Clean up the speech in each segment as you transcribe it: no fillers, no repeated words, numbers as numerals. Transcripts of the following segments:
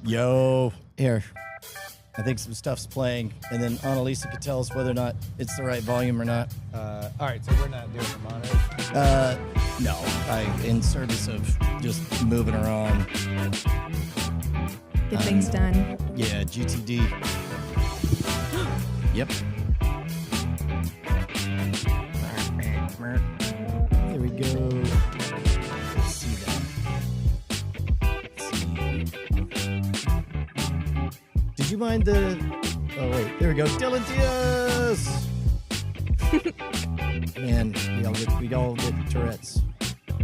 Yo, here. I think some stuff's playing, and then Annalisa could tell us whether or not it's the right volume or not. All right, so we're not doing the monitor. No, in service of just moving her on. Get things done. Yeah, GTD. Yep. There we go. Let's see that. Let's see. Did you mind the... Oh, wait. There we go. Dylan Diaz! Man, we all get Tourette's.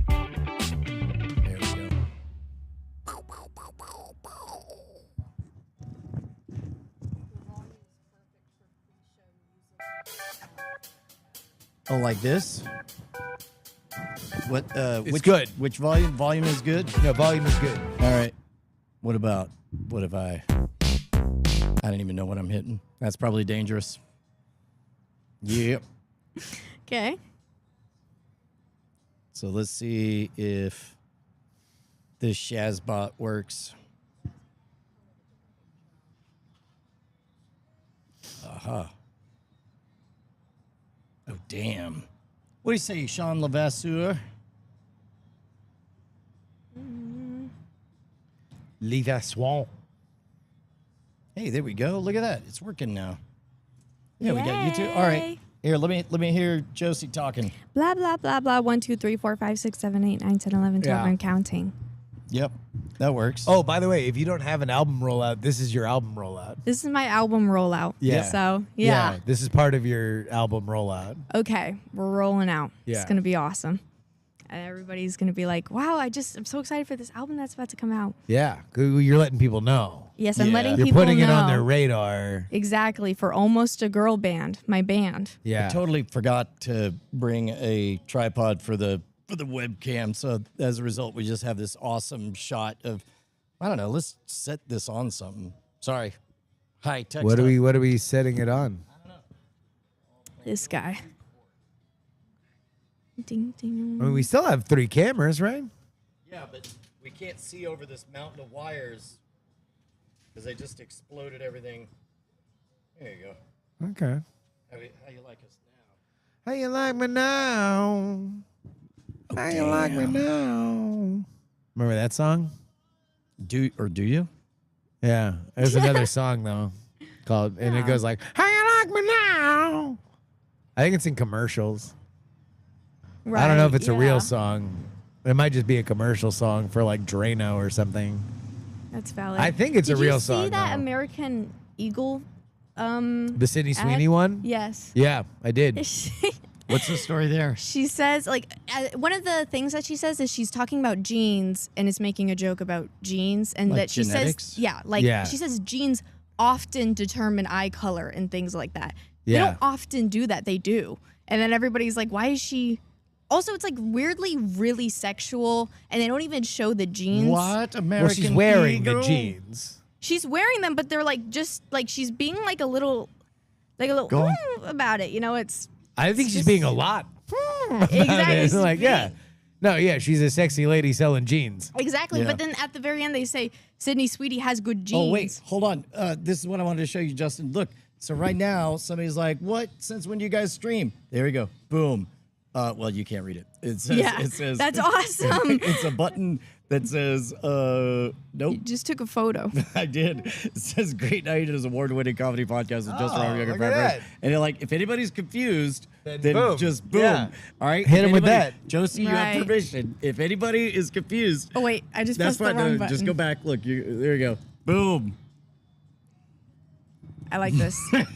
There we go. Oh, like this? What? It's good. Which volume? Volume is good. No, volume is good. All right. What about? What if I don't even know what I'm hitting. That's probably dangerous. Yep. Okay. So let's see if this Shazbot works. Aha. Oh, damn. What do you say, Sean Levasseur? Levasseur. Hey, there we go. Look at that. It's working now. Yeah, we got you too. All right. Yay. Here, let me hear Josie talking. Blah, blah, blah, blah. 1, 2, 3, 4, 5, 6, 7, 8, 9, 10, 11, 12. Yeah. I'm counting. Yep, that works. Oh, by the way, if you don't have an album rollout, this is your album rollout. This is my album rollout. Yeah. So, yeah. This is part of your album rollout. Okay. We're rolling out. Yeah. It's going to be awesome. And everybody's going to be like, wow, I'm so excited for this album that's about to come out. Yeah, you're letting people know. Yes, I'm Yeah. letting You're people know. putting it on their radar. Exactly. For Almost a Girl Band, my band. Yeah. I totally forgot to bring a tripod for the webcam. So as a result, we just have this awesome shot of, I don't know, let's set this on something. Sorry. High tech What stuff. are we setting it on? This guy. Ding, ding. I mean, we still have 3 cameras, right? Yeah, but we can't see over this mountain of wires because I just exploded everything. There you go. Okay. How you like us now? How you like me now? How you like me now? Remember that song? Do you? Yeah. There's another song though called, and it goes like, "How you like me now?" I think it's in commercials. Right, I don't know if it's a yeah. real song. It might just be a commercial song for like Drano or something. That's valid. I think it's a real song. Did you see that though. American Eagle? The Sydney ad? Sweeney one? Yes. Yeah, I did. What's the story there? She says, like, one of the things that she says is she's talking about genes and is making a joke about genes, and Like that she genetics? says, yeah, like Yeah. she says genes often determine eye color and things like that. They Yeah. don't often do that. They do. And then everybody's like, why is she? Also, it's like weirdly really sexual, and they don't even show the jeans. What? American Well, she's wearing Eagle? the jeans. She's wearing them, but they're like just like she's being like a little Go on. about it. You know, it's I think she's just- being a lot. exactly. It's like, she's yeah. being- No, yeah, she's a sexy lady selling jeans. Exactly. Yeah. But then at the very end, they say Sydney Sweetie has good genes. Oh, wait. Hold on. This is what I wanted to show you, Justin. Look. So right now, somebody's like, what? Since when do you guys stream? There we go. Boom. Well, you can't read it. It says, Yeah, it says that's awesome. It's a button that says, nope. You just took a photo. I did. It says Great Night is award-winning comedy podcast with Justin Robert Younger look at Forever. that. And they're like, if anybody's confused, Then then boom. just boom. Yeah. All right? Hit If 'em with anybody- that. Josie, you have Right. permission. If anybody is confused, Oh wait, I just that's pressed the fine. wrong No, button. just go back. Look, there you go. Boom. I like this. Okay,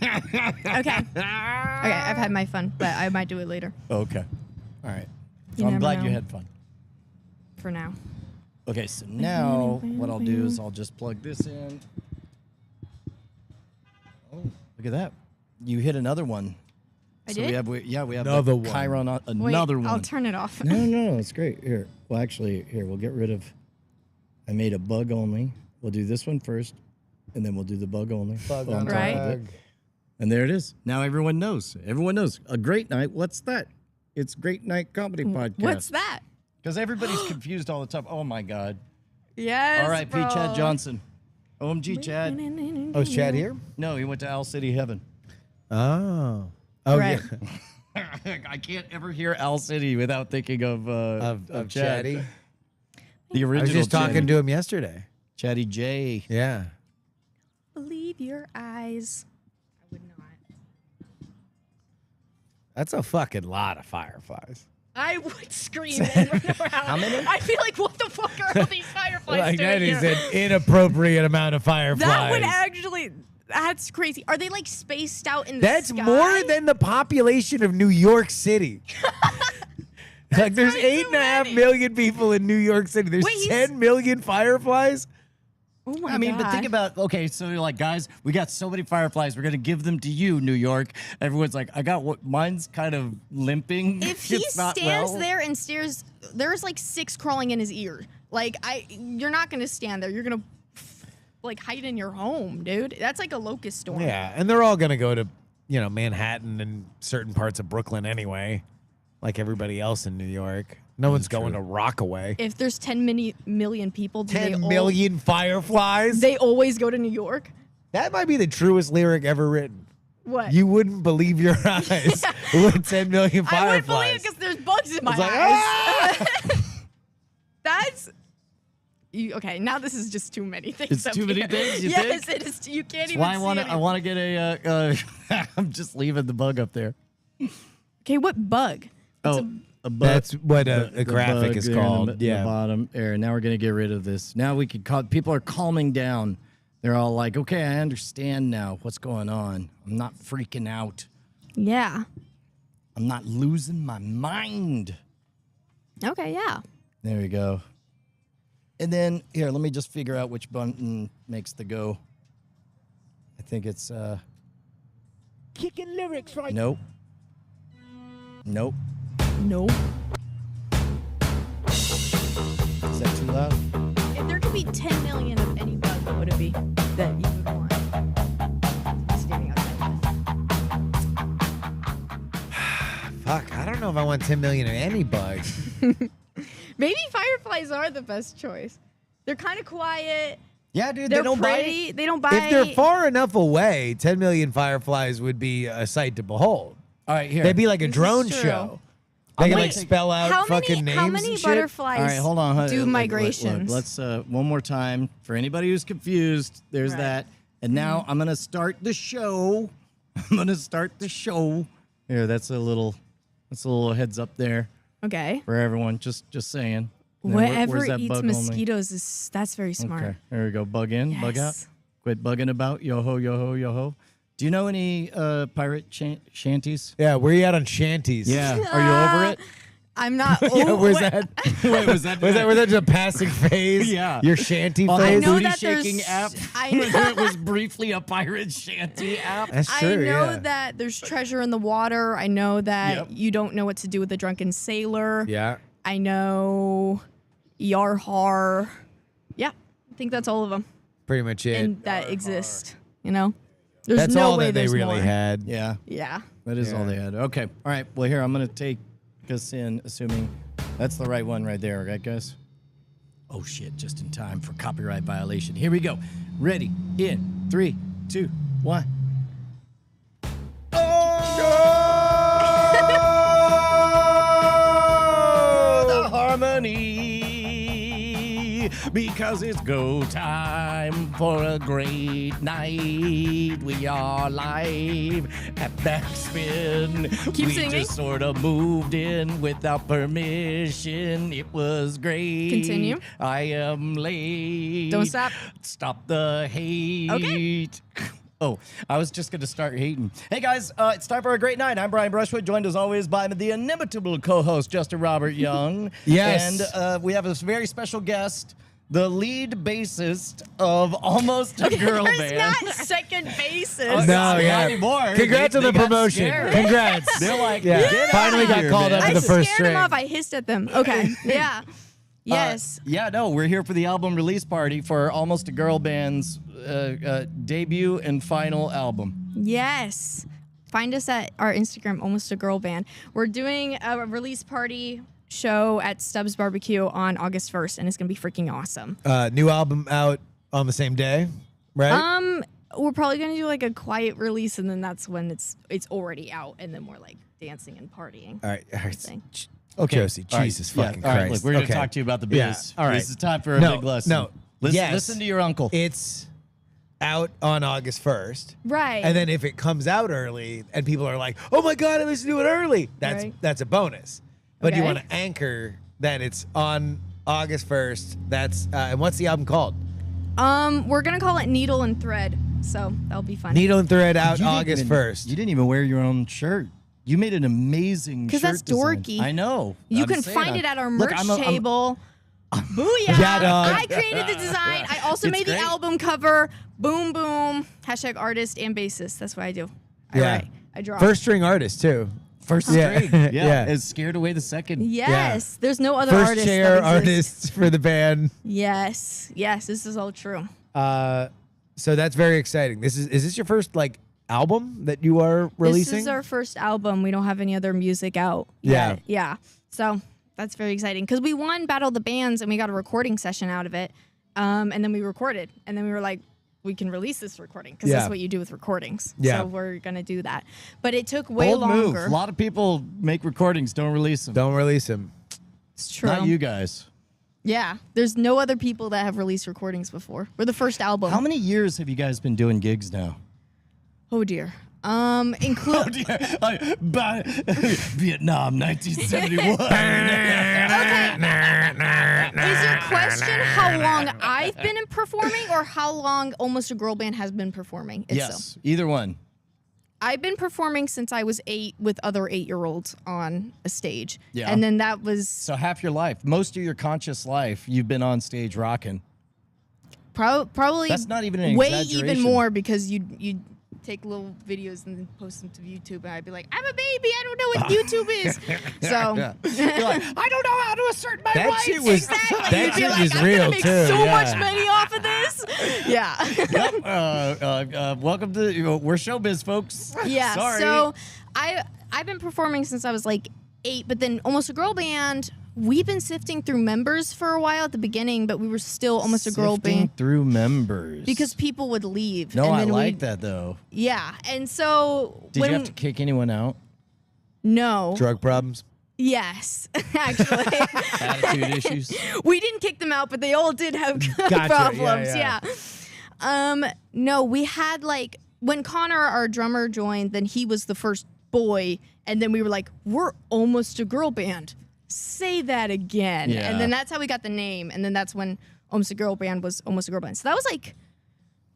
I've had my fun, but I might do it later. Okay. All right. So You I'm never glad you know. had fun. For now. Okay, so now what I'll do is I'll just plug this in. Oh, look at that. You hit another one. I so did? we have Another the one. Chiron on Wait, another one. I'll turn it off. No, it's great. Here. Well, actually, here, we'll get rid of I made a bug only. We'll do this one first, and then we'll do the bug only. Bug on on top Right. of it. And there it is. Now everyone knows. Everyone knows. A great night. What's that? It's Great Night Comedy Podcast. What's that? Because everybody's confused all the time. Oh my God. Yes. R.I.P. bro. Chad Johnson. OMG, Chad. Oh, is Chad here? No, he went to Owl City Heaven. Oh. Right. Yeah. I can't ever hear Owl City without thinking of Of Chad. Chatty. The I original. was just talking Chatty. to him yesterday. Chatty J. Yeah. Believe your eyes. I would not. That's a fucking lot of fireflies. I would scream and run around. How many? I'd be like, what the fuck are all these fireflies Like doing that here? is an inappropriate amount of fireflies. That would actually. That's crazy. Are they like spaced out in the That's sky? more than the population of New York City. Like there's not too 8.5 many. million people in New York City. There's Wait, he's- 10 million fireflies. Oh my I mean, but think God. about, okay, so you're like, guys, we got so many fireflies. We're going to give them to you, New York. Everyone's like, I got what? Mine's kind of limping. If he It's not stands well. there and stares, there's like 6 crawling in his ear. Like you're not gonna stand there. You're gonna like hide in your home, dude. That's like a locust storm. Yeah, and they're all gonna go to, Manhattan and certain parts of Brooklyn anyway, like everybody else in New York. No one's going to Rockaway. If there's 10 million people, do 10 million fireflies. they always go to New York. That might be the truest lyric ever written. What? You wouldn't believe your eyes with 10 million I wouldn't believe fireflies. it because there's bugs in my It's like, eyes. "Ah!" That's. Okay, now this is just too many things. It's up too many here. things, you yes, think? it is. You can't That's even. why see I want to get a, I'm just leaving the bug up there. Okay, what bug? Oh, a bug. That's what a The graphic bug is there in called. the Yeah. bottom there. Now we're gonna get rid of this. Now we can call. People are calming down. They're all like, "Okay, I understand now what's going on. I'm not freaking out. Yeah. I'm not losing my mind." Okay. Yeah. There we go. And then here, let me just figure out which button makes the go. I think it's Kicking lyrics right. nope. Nope. No. Is that too loud? If there could be 10 million of any bug, what would it be that you would want? Standing outside. Fuck, I don't know if I want 10 million of any bugs. Maybe fireflies are the best choice. They're kind of quiet. Yeah, dude. They're they don't pretty. They don't bite. If they're far enough away, 10 million fireflies would be a sight to behold. All right, here. They'd be like a This is drone true. show. They can Wait, like spell out how fucking many, names How many and shit. butterflies All right, hold on. do Look, migrations? Let's one more time for anybody who's confused. There's Right. that. And now I'm gonna start the show. I'm gonna start the show. Here, that's a little heads up there Okay. for everyone. Just saying. And then Whatever where's that eats bug only? mosquitoes that's very smart. Okay, there we go. Bug in, bug out. Yes. Quit bugging about. Yo ho, yo ho, yo ho. Do you know any pirate shanties? Yeah, where you at on shanties? Yeah. Are you over it? I'm not. Yeah, oh, where's wait. that? Wait, was that Was that just a passing phase? Yeah. Your shanty On I phase? the know booty that there's- shaking app? I it was briefly a pirate shanty app. That's I true, know yeah. that there's treasure in the water. I know that Yep. you don't know what to do with a drunken sailor. Yeah. I know Yar Har. Yeah, I think that's all of them, Pretty much it. and that exist. You know, there's That's no all way that they there's really more. had. Yeah. Yeah. That is all Yeah. they had. Okay. All right. Well, here, I'm going to take us in, assuming that's the right one right there. Right, guys? Oh, shit. Just in time for copyright violation. Here we go. Ready. In 3, 2, 1. Oh, the harmony, because it's go time for a great night. We are live at Backspin. Keep we singing. just sort of moved in without permission. It was great. Continue. I am late. Don't stop. Stop the hate. Okay. Oh, I was just going to start hating. Hey, guys, it's time for a great night. I'm Brian Brushwood, joined as always by the inimitable co-host, Justin Robert Young. Yes. And we have a very special guest, the lead bassist of Almost a Girl There's Band. not second basis. Oh, No, Not yeah. anymore. Congrats on They the got promotion. scared. Congrats. They're like, Yeah. get Finally out got here, called man. up to I the first scared string. them off. I hissed at them. Okay. Yeah. Yes. Yeah, no, we're here for the album release party for Almost a Girl Band's debut and final album. Yes. Find us at our Instagram, Almost a Girl Band. We're doing a release party show at Stubbs Barbecue on August 1st, and it's going to be freaking awesome. New album out on the same day. right? We're probably gonna do like a quiet release, and then that's when it's already out, and then we're like dancing and partying. All right. Thing. Okay. Josie, All right. Jesus Yeah. fucking All right, Christ. look, we're going to Okay. talk to you about the biz. Yeah. All right. This is time for a No, big lesson. no. Listen, Yes. listen to your uncle. It's out on August 1st. Right. And then if it comes out early and people are like, "Oh my god, I listened to it early," that's a bonus. But you Okay. want to anchor that it's on August 1st. That's and what's the album called? We're gonna call it Needle and Thread, so that'll be fun. Needle and Thread out You didn't August even- 1st. You didn't even wear your own shirt. You made an amazing 'Cause shirt that's design. dorky. I know. You I'm can saying find I- it at our Look, merch I'm a- I'm- table. Booyah! Yeah, dog. I created the design. I also It's made great. the album cover. Boom, boom. # artist and bassist. That's what I do. I Yeah. write. I draw. First string artist too. First Yeah. string. Yeah. Yeah. It scared away the second. Yes. There's no other First artist. chair that exists. artist for the band. Yes. Yes. This is all true. So that's very exciting. Is this your first like album that you are releasing? This is our first album. We don't have any other music out. Yeah. Yet. Yeah. So that's very exciting because we won Battle of the Bands and we got a recording session out of it. And then we recorded. And then we were like, we can release this recording because Yeah. that's what you do with recordings. Yeah. So we're going to do that. But it took way Bold longer. move. A lot of people make recordings, don't release them. Don't release him. It's true. Not you guys. Yeah. There's no other people that have released recordings before. We're the first album. How many years have you guys been doing gigs now? Oh, dear. Include. Vietnam, 1971. Is your question how long I've been in performing or how long Almost a Girl Band has been performing itself? Yes, either one. I've been performing since I was 8 with other 8-year-olds on a stage. Yeah. And then that was So half your life, most of your conscious life, you've been on stage rocking. probably That's not even an way exaggeration. even more because you take little videos and then post them to YouTube and I'd be like, I'm a baby, I don't know what YouTube is. So You're like, I don't know how to assert my That rights. shit was exactly. that You'd be shit like, was I'm real gonna make too. so yeah. much money off of this. Yeah. Yep. Welcome to we're showbiz, folks. Yeah. Sorry. So I've been performing since I was like 8, but then Almost a Girl Band, we've been sifting through members for a while at the beginning, but we were still Almost a Girl Sifting Band through members because people would leave. no, and I then like we'd- that though. Yeah. And so Did when you have to kick anyone out? no. Drug problems. Yes, actually. Attitude issues. We didn't kick them out, but they all did have Gotcha. problems. Yeah, No, we had like when Connor, our drummer, joined, then he was the first boy, and then we were like, we're Almost a Girl Band. Say that again. Yeah. And then that's how we got the name. And then that's when Almost a Girl Band was Almost a Girl Band. So that was like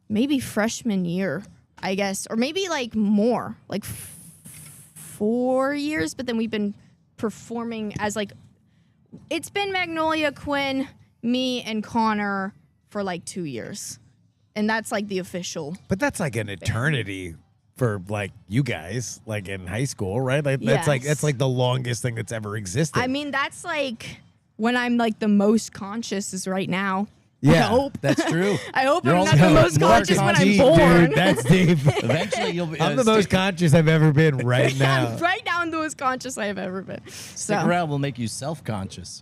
maybe freshman year, I guess, or maybe like more, like 4 years. But then we've been performing as like, it's been Magnolia, Quinn, me, and Connor for like 2 years. And that's like the official. But that's like an eternity for like you guys, like in high school, right? Like Yes. that's like the longest thing that's ever existed. I mean, that's like when I'm like the most conscious is right now. Yeah. I hope. That's true. I hope You're I'm also not the most more conscious when I'm Deep, born. dude, that's deep. Eventually, you'll be. I'm the most conscious I've ever been right now. Right now, I'm the most conscious I have ever been. Stick So, around will make you self-conscious.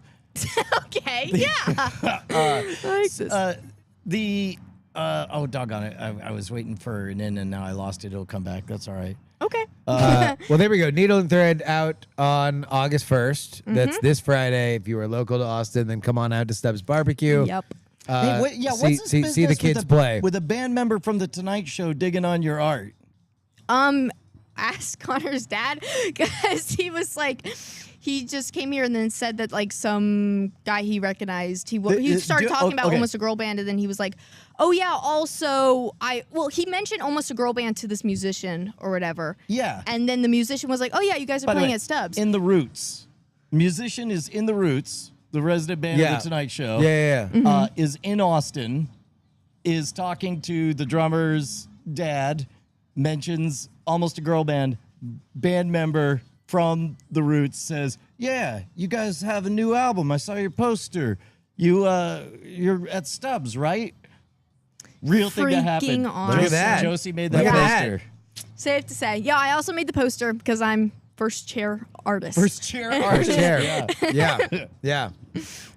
okay, yeah. I like this. Oh, doggone it! I was waiting for an in, and now I lost it. It'll come back. That's all right. Okay. Well, there we go. Needle and Thread out on August 1st. Mm-hmm. That's this Friday. If you are local to Austin, then come on out to Stubbs Barbecue. Yep. Hey, wait, yeah, see, what's this see business the with kids play. with a band member from the Tonight Show digging on your art? Ask Connor's dad because he was like, he just came here and then said that like some guy he recognized. He started talking about okay. Almost a Girl Band and then he was like, oh yeah, also he mentioned Almost a Girl Band to this musician or whatever. Yeah. And then the musician was like, oh yeah, you guys are By the playing way, at Stubbs. In the Roots. Musician is in the Roots, the resident band Yeah. of the Tonight Show. Yeah. Mm-hmm. Is in Austin, is talking to the drummer's dad, mentions Almost a Girl Band, band member from the Roots says, yeah, you guys have a new album. I saw your poster. You're at Stubbs, right? Real thing that happened. Freaking awesome. Look at that. Josie made that Look at that. poster. Safe to say. Yeah, I also made the poster because I'm first chair artist. First chair First artist. chair. Yeah. Yeah.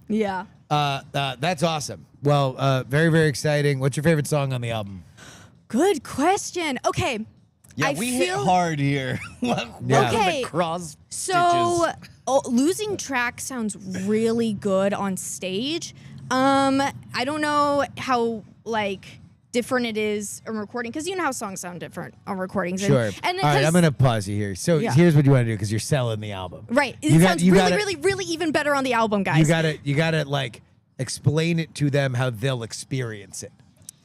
Yeah. Yeah. That's awesome. Well, very, very exciting. What's your favorite song on the album? Good question. Okay. Yeah, I we hit feel- hard here. Yeah. Okay. Cross So, stitches. losing track sounds really good on stage. I don't know how like different it is on recording because you know how songs sound different on recordings. Sure. And All right, I'm 'cause- going to pause you here. So Yeah. here's what you want to do because you're selling the album. right. It You got- sounds you really, gotta- really, really even better on the album, guys. You gotta like explain it to them how they'll experience it.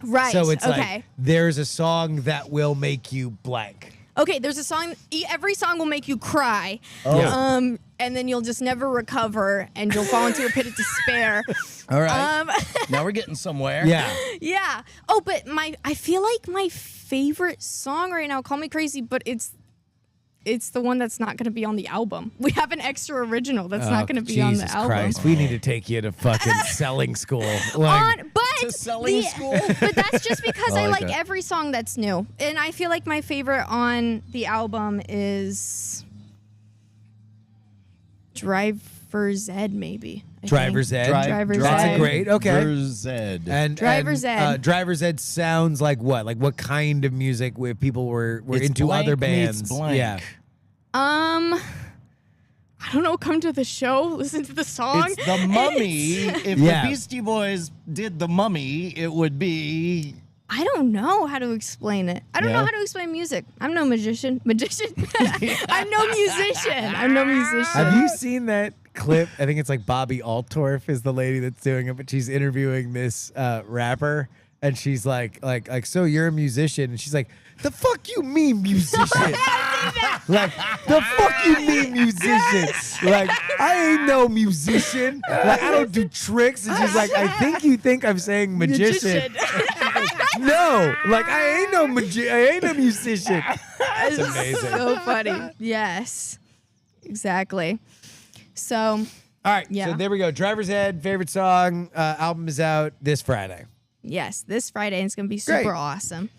right. So it's okay. like there's a song that will make you blank. Okay, there's a song. Every song will make you cry. Oh. And then you'll just never recover, and you'll fall into a pit of despair. All right. Um, Now we're getting somewhere. Yeah. yeah. Oh, but I feel like my favorite song right now. Call me crazy, but it's the one that's not going to be on the album. We have an extra original that's not going to be on the Jesus album. Christ, we need to take you to fucking selling school. Like, To selling school? But that's just because I like okay. every song that's new. And I feel like my favorite on the album is Driver's Ed, maybe. I Driver's think. Ed. Driver's That's Ed. a great. Okay. Driver's Ed. And Driver's Ed. Driver's Ed sounds like what? Like what kind of music where people were It's into blank other meets bands? blank. Yeah. I don't know. Come to the show, listen to the song. It's the Mummy. If Yeah. the Beastie Boys did the Mummy, it would be. I don't know how to explain it. I don't Yeah. know how to explain music. I'm no magician. I'm no musician. I'm no musician. Have you seen that clip? I think it's like Bobby Altorf is the lady that's doing it, but she's interviewing this rapper, and she's like, so you're a musician, and she's like, the fuck you mean musician? Like, the fuck you mean musician? Like, I ain't no musician. Like, I don't do tricks. And she's like, I think you think I'm saying magician. No, like I ain't no musician. That's amazing. So funny. Yes. Exactly. So, All right, Yeah. so there we go. Driver's Ed, favorite song, album is out this Friday. yes, this Friday and it's going to be super Great. awesome.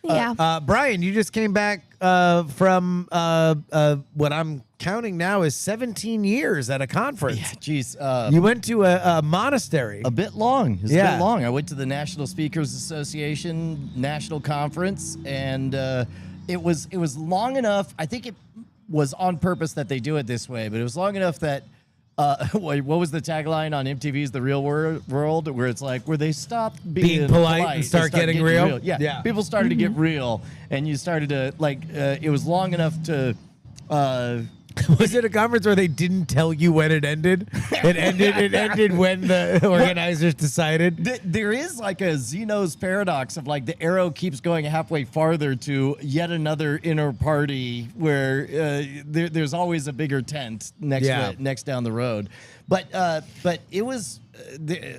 Yeah. Brian, you just came back from what I'm counting now is 17 years at a conference. Yeah, geez. You went to a monastery. A bit long. It's a Yeah. bit long. I went to the National Speakers Association National Conference, and it was long enough. I think it was on purpose that they do it this way, but it was long enough that what was the tagline on MTV's The Real World, where it's like where they stopped being polite and and start getting real? Yeah, Yeah. people started to get real, and you started to like. It was long enough to. Was it a conference where they didn't tell you when it ended? It ended when the organizers decided. There is like a Zeno's paradox of like the arrow keeps going halfway farther to yet another inner party where there's always a bigger tent next down the road. But it was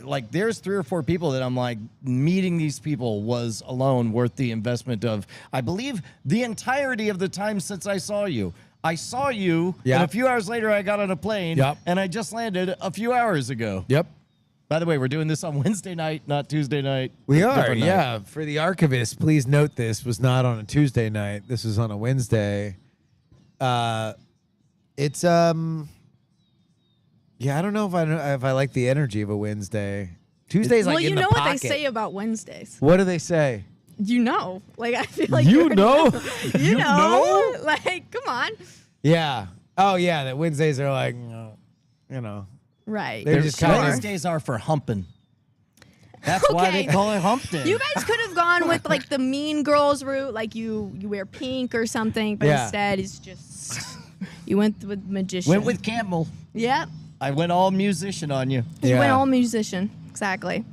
like there's 3 or 4 people that I'm like meeting these people was alone worth the investment of I believe the entirety of the time since I saw you. I saw you, and Yep. a few hours later I got on a plane, Yep. and I just landed a few hours ago. Yep. By the way, we're doing this on Wednesday night, not Tuesday night. We are, Different night. yeah. For the archivist, please note this was not on a Tuesday night. This was on a Wednesday. It's yeah, I don't know if I like the energy of a Wednesday. Tuesday's like well, in you the know what pocket. they say about Wednesdays. What do they say? You know. Like, I feel like You already know? You know? Like, come on. Yeah. Oh yeah, that Wednesdays are like, you know. Right. They're just kind of- Wednesdays are for humping. That's why they Okay. call it hump day. You guys could have gone with like the Mean Girls route, like you wear pink or something, but Yeah. instead it's just you went with magician. Went with Campbell. Yep. I went all musician on you. You went Yeah. all musician. Exactly.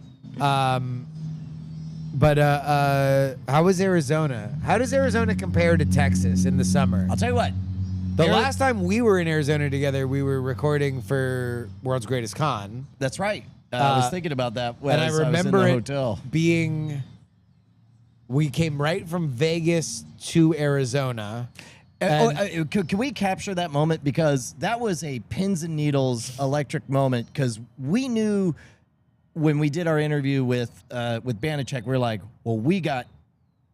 But how was Arizona? How does Arizona compare to Texas in the summer? I'll tell you what. The Ari- last time we were in Arizona together, we were recording for World's Greatest Con. That's right. I was thinking about that when And I I was in remember the it hotel. being, we came right from Vegas to Arizona. And- Can we capture that moment? Because that was a pins and needles electric moment. Because we knew when we did our interview with Banachek, we were like, well, we got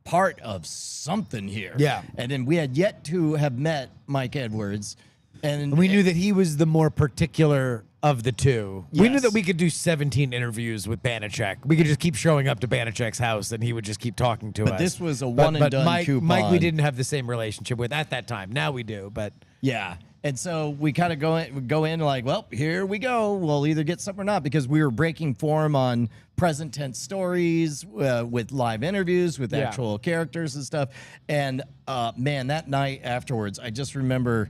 part of something here. Yeah. And then we had yet to have met Mike Edwards. And we knew that he was the more particular of the two. We knew Yes. that we could do 17 interviews with Banachek. We could just keep showing up to Banachek's house and he would just keep talking to us. But this was a one and But done Mike, coupon. Mike, we didn't have the same relationship with at that time. Now we do, but Yeah. And so we kind of go in like, well, here we go. We'll either get something or not, because we were breaking form on present tense stories with live interviews with Yeah. actual characters and stuff. And man, that night afterwards, I just remember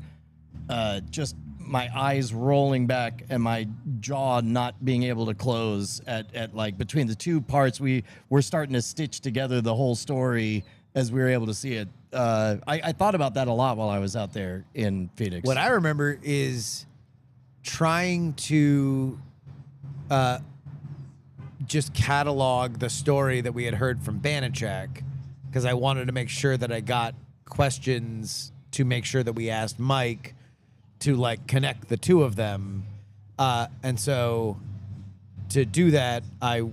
just my eyes rolling back and my jaw not being able to close at like between the two parts. We were starting to stitch together the whole story as we were able to see it. I thought about that a lot while I was out there in Phoenix. what I remember is trying to just catalog the story that we had heard from Banachek, because I wanted to make sure that I got questions to make sure that we asked Mike to like connect the two of them. And so to do that, I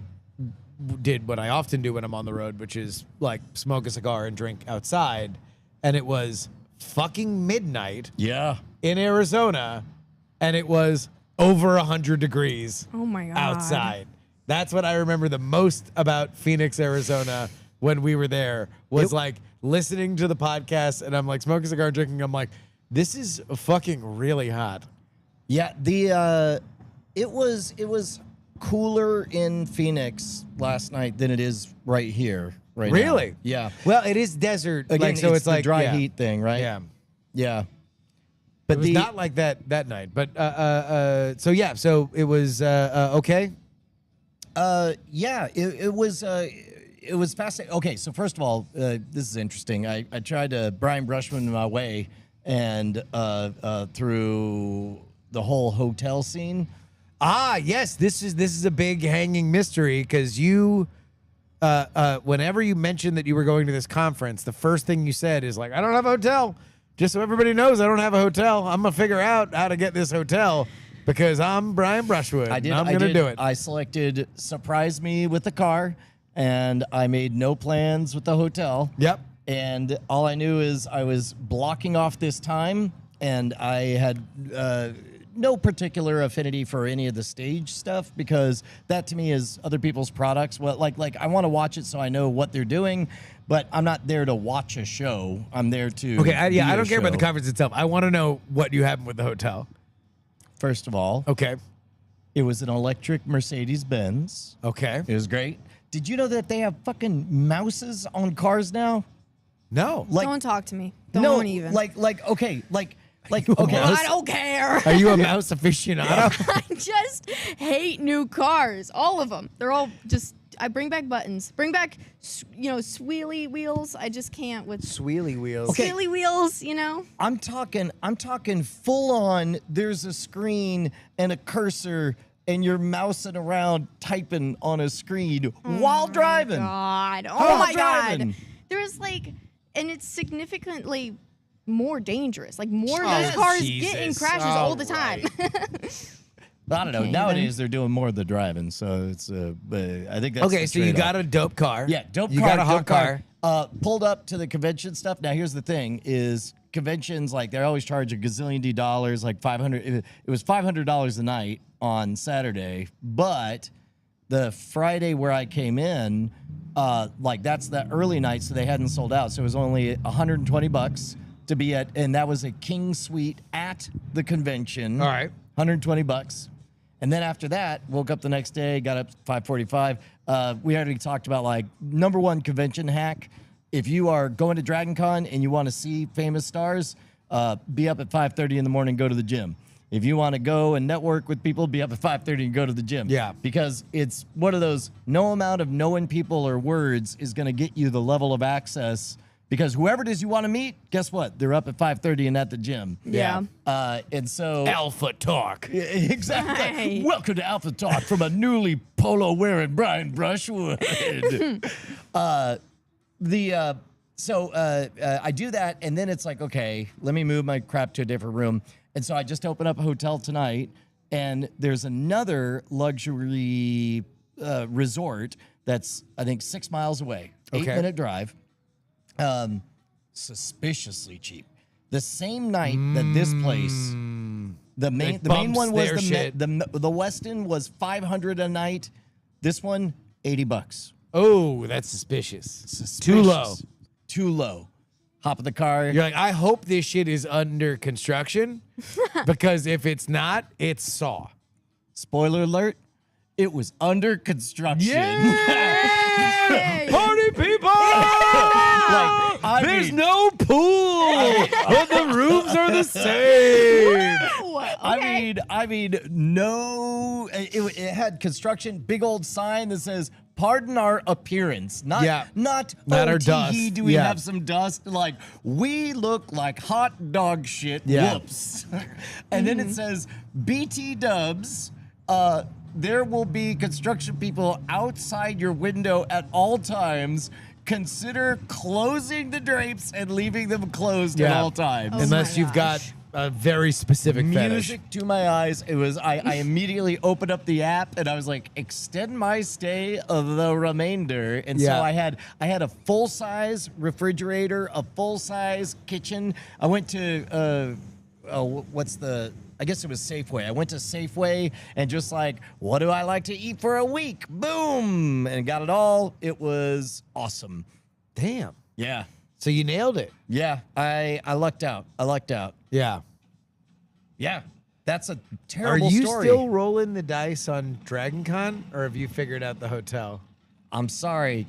did what I often do when I'm on the road, which is like smoke a cigar and drink outside. And it was fucking midnight Yeah. in Arizona, and it was over 100 degrees Oh my God. outside. That's what I remember the most about Phoenix, Arizona when we were there, was like listening to the podcast, and I'm like smoking a cigar and drinking. I'm like, this is fucking really hot. Yeah, it was cooler in Phoenix last night than it is right here right now. Really? Yeah. Well, it is desert. Again, like, so it's the like dry yeah. heat thing, right? Yeah. Yeah. It But was not like that night. But so yeah, so it was okay. Yeah, it was fascinating. Okay, so first of all, this is interesting. I tried to Brian Brushman my way and through the whole hotel scene. Ah, yes, this is a big hanging mystery, because you whenever you mentioned that you were going to this conference, the first thing you said is like, I don't have a hotel. Just so everybody knows, I don't have a hotel. I'm gonna figure out how to get this hotel because I'm Brian Brushwood. I did. I'm I gonna did. do it. I selected surprise me with the car, and I made no plans with the hotel. Yep. And all I knew is I was blocking off this time, and I had no particular affinity for any of the stage stuff, because that to me is other people's products. Well, like I want to watch it so I know what they're doing, but I'm not there to watch a show. I'm there to Okay, I be a don't care about the show. conference itself. I want to know what you happened with the hotel. First of all, Okay. it was an electric Mercedes Benz. Okay. It was great. Did you know that they have fucking mouses on cars now? No. Like Don't talk to me. Don't no, even. like okay. Well, I don't care. Are you a mouse aficionado? I just hate new cars. All of them. They're all just. I bring back buttons. Bring back, squealy wheels. I just can't with Sweely wheels. Okay. squealy wheels. I'm talking full on. There's a screen and a cursor, and you're mousing around typing on a screen while driving. God. Oh While my driving. God. There's like, and it's significantly more dangerous. Like more of Oh, those cars Jesus. get in crashes all the time. I don't know. Okay, Nowadays they're doing more of the driving, so it's. But I think that's Okay, the so you trade-off. got a dope car. Yeah, dope You car. got a hot dope car. Pulled up to the convention stuff. Now, here's the thing: is conventions like they always charge a gazillion dollars, like $500. It was $500 a night on Saturday, but the Friday where I came in, like that's the early night, so they hadn't sold out, so it was only $120 to be at, and that was a king suite at the convention. All right. $120. And then after that, woke up the next day, got up at 5:45. We already talked about like number one convention hack. If you are going to Dragon Con and you want to see famous stars, be up at 5:30 in the morning, go to the gym. If you want to go and network with people, be up at 5:30 and go to the gym. Yeah. Because it's one of those, no amount of knowing people or words is going to get you the level of access. Because whoever it is you want to meet, guess what? They're up at 5:30 and at the gym. Yeah. And so Alpha talk. yeah, exactly. Right. Welcome to Alpha Talk from a newly polo wearing Brian Brushwood. So I do that, and then it's like, okay, let me move my crap to a different room. And so I just open up a hotel tonight, and there's another luxury resort that's, I think, 6 miles away, Okay. 8-minute drive, suspiciously cheap. The same night that this place The main bumps one was their shit. the Westin was $500 a night. This one $80. Oh, that's suspicious. Suspicious. Too low. Too low. Hop in the car. You're like, I hope this shit is under construction because if it's not, it's Saw. Spoiler alert, it was under construction. Party people! There's no pool, but the rooms are the same. I mean, no. It had construction, big old sign that says, "Pardon our appearance." Not our "Oh, dust." tee-hee, do we Yeah. have some dust? Like, we look like hot dog shit. Yeah. Whoops. And then it says, "BT Dubs. There will be construction people outside your window at all times. Consider closing the drapes and leaving them closed at all times." Oh Unless my you've got gosh. a very specific fetish. Music to my eyes. It was. I immediately opened up the app and I was like, extend my stay of the remainder. And Yeah. so I had a full size refrigerator, a full size kitchen. I went to I guess it was Safeway. I went to Safeway and just like, what do I like to eat for a week? Boom, and got it all. It was awesome. Damn. Yeah, So you nailed it. yeah. I lucked out. Yeah. Yeah, that's a Are terrible you story. still rolling the dice on Dragon Con, or have you figured out the hotel? I'm sorry.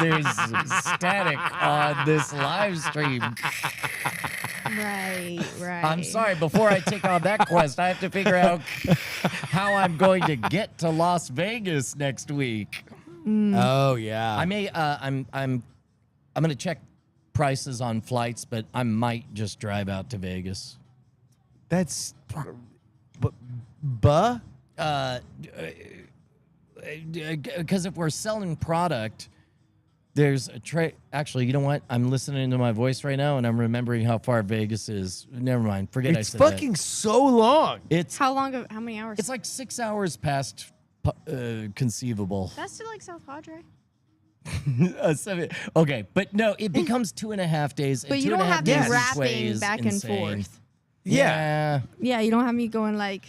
There's static on this live stream. Right. I'm sorry. Before I take on that quest, I have to figure out how I'm going to get to Las Vegas next week. Oh yeah. I may. I'm going to check prices on flights, but I might just drive out to Vegas. That's. Buh. Because if we're selling product, there's a trade. Actually, you know what? I'm listening to my voice right now, and I'm remembering how far Vegas is. Never mind. Forget I It's said fucking so long. that. It's How many hours? it's like 6 hours past conceivable. That's to like South Padre. Okay, but no, it becomes 2.5 days. But and you 2.5 don't have me days each way rapping is back insane. and forth. Yeah, Yeah, you don't have me going like,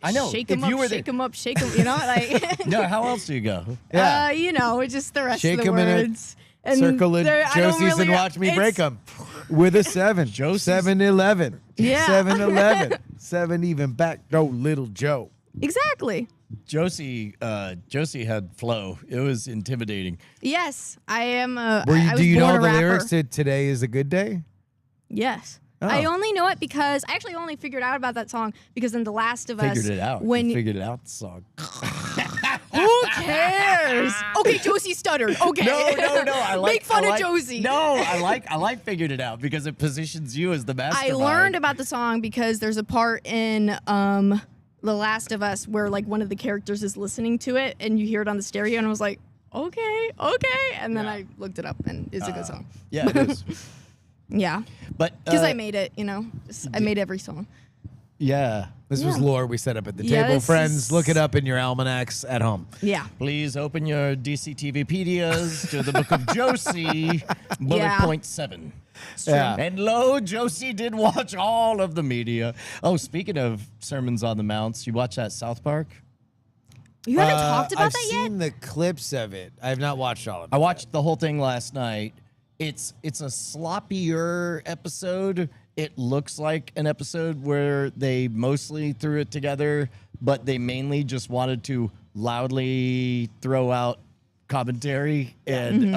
I know. shake If him you up, were shake the, him up, shake him. You know, like. no, how else do you go? Yeah. You know, it's just the rest Shake of the 'em in a words. And Circle it, there- I don't Josie's, really- and watch me it's- break them with a 7. Josie's? 7-11. Yeah. 7-11. 7 even back. No, little Joe. Exactly. Josie had flow. It was intimidating. Yes, I am. Do you know born the a rapper. lyrics to "Today Is a Good Day"? Yes. Oh. I only know it because I actually only figured out about that song because in The Last of Us. Figured it out. When You figured it out. The song. who cares? Okay, Josie stuttered. Okay. No. I like. Make fun I like, of Josie. No, I like figured it out because it positions you as the I mastermind. learned about the song because there's a part in The Last of Us where like one of the characters is listening to it and you hear it on the stereo and I was like, okay, and then I looked it up and it's a good song. Yeah, it is. Yeah, But because I made it. You know, I made every song. yeah. This was Yeah. lore we set up at the Yeah, table. this Friends, is- look it up in your almanacs at home. Yeah. Please open your DCTVpedias to the Book of Josie, bullet Yeah. point 7. Yeah. And lo, Josie did watch all of the media. Oh, speaking of Sermons on the Mounts, you watch that South Park? You haven't talked about I've that yet? seen the clips of it. I have not watched all of it. I watched the whole thing last night. It's a sloppier episode. It looks like an episode where they mostly threw it together, but they mainly just wanted to loudly throw out commentary and it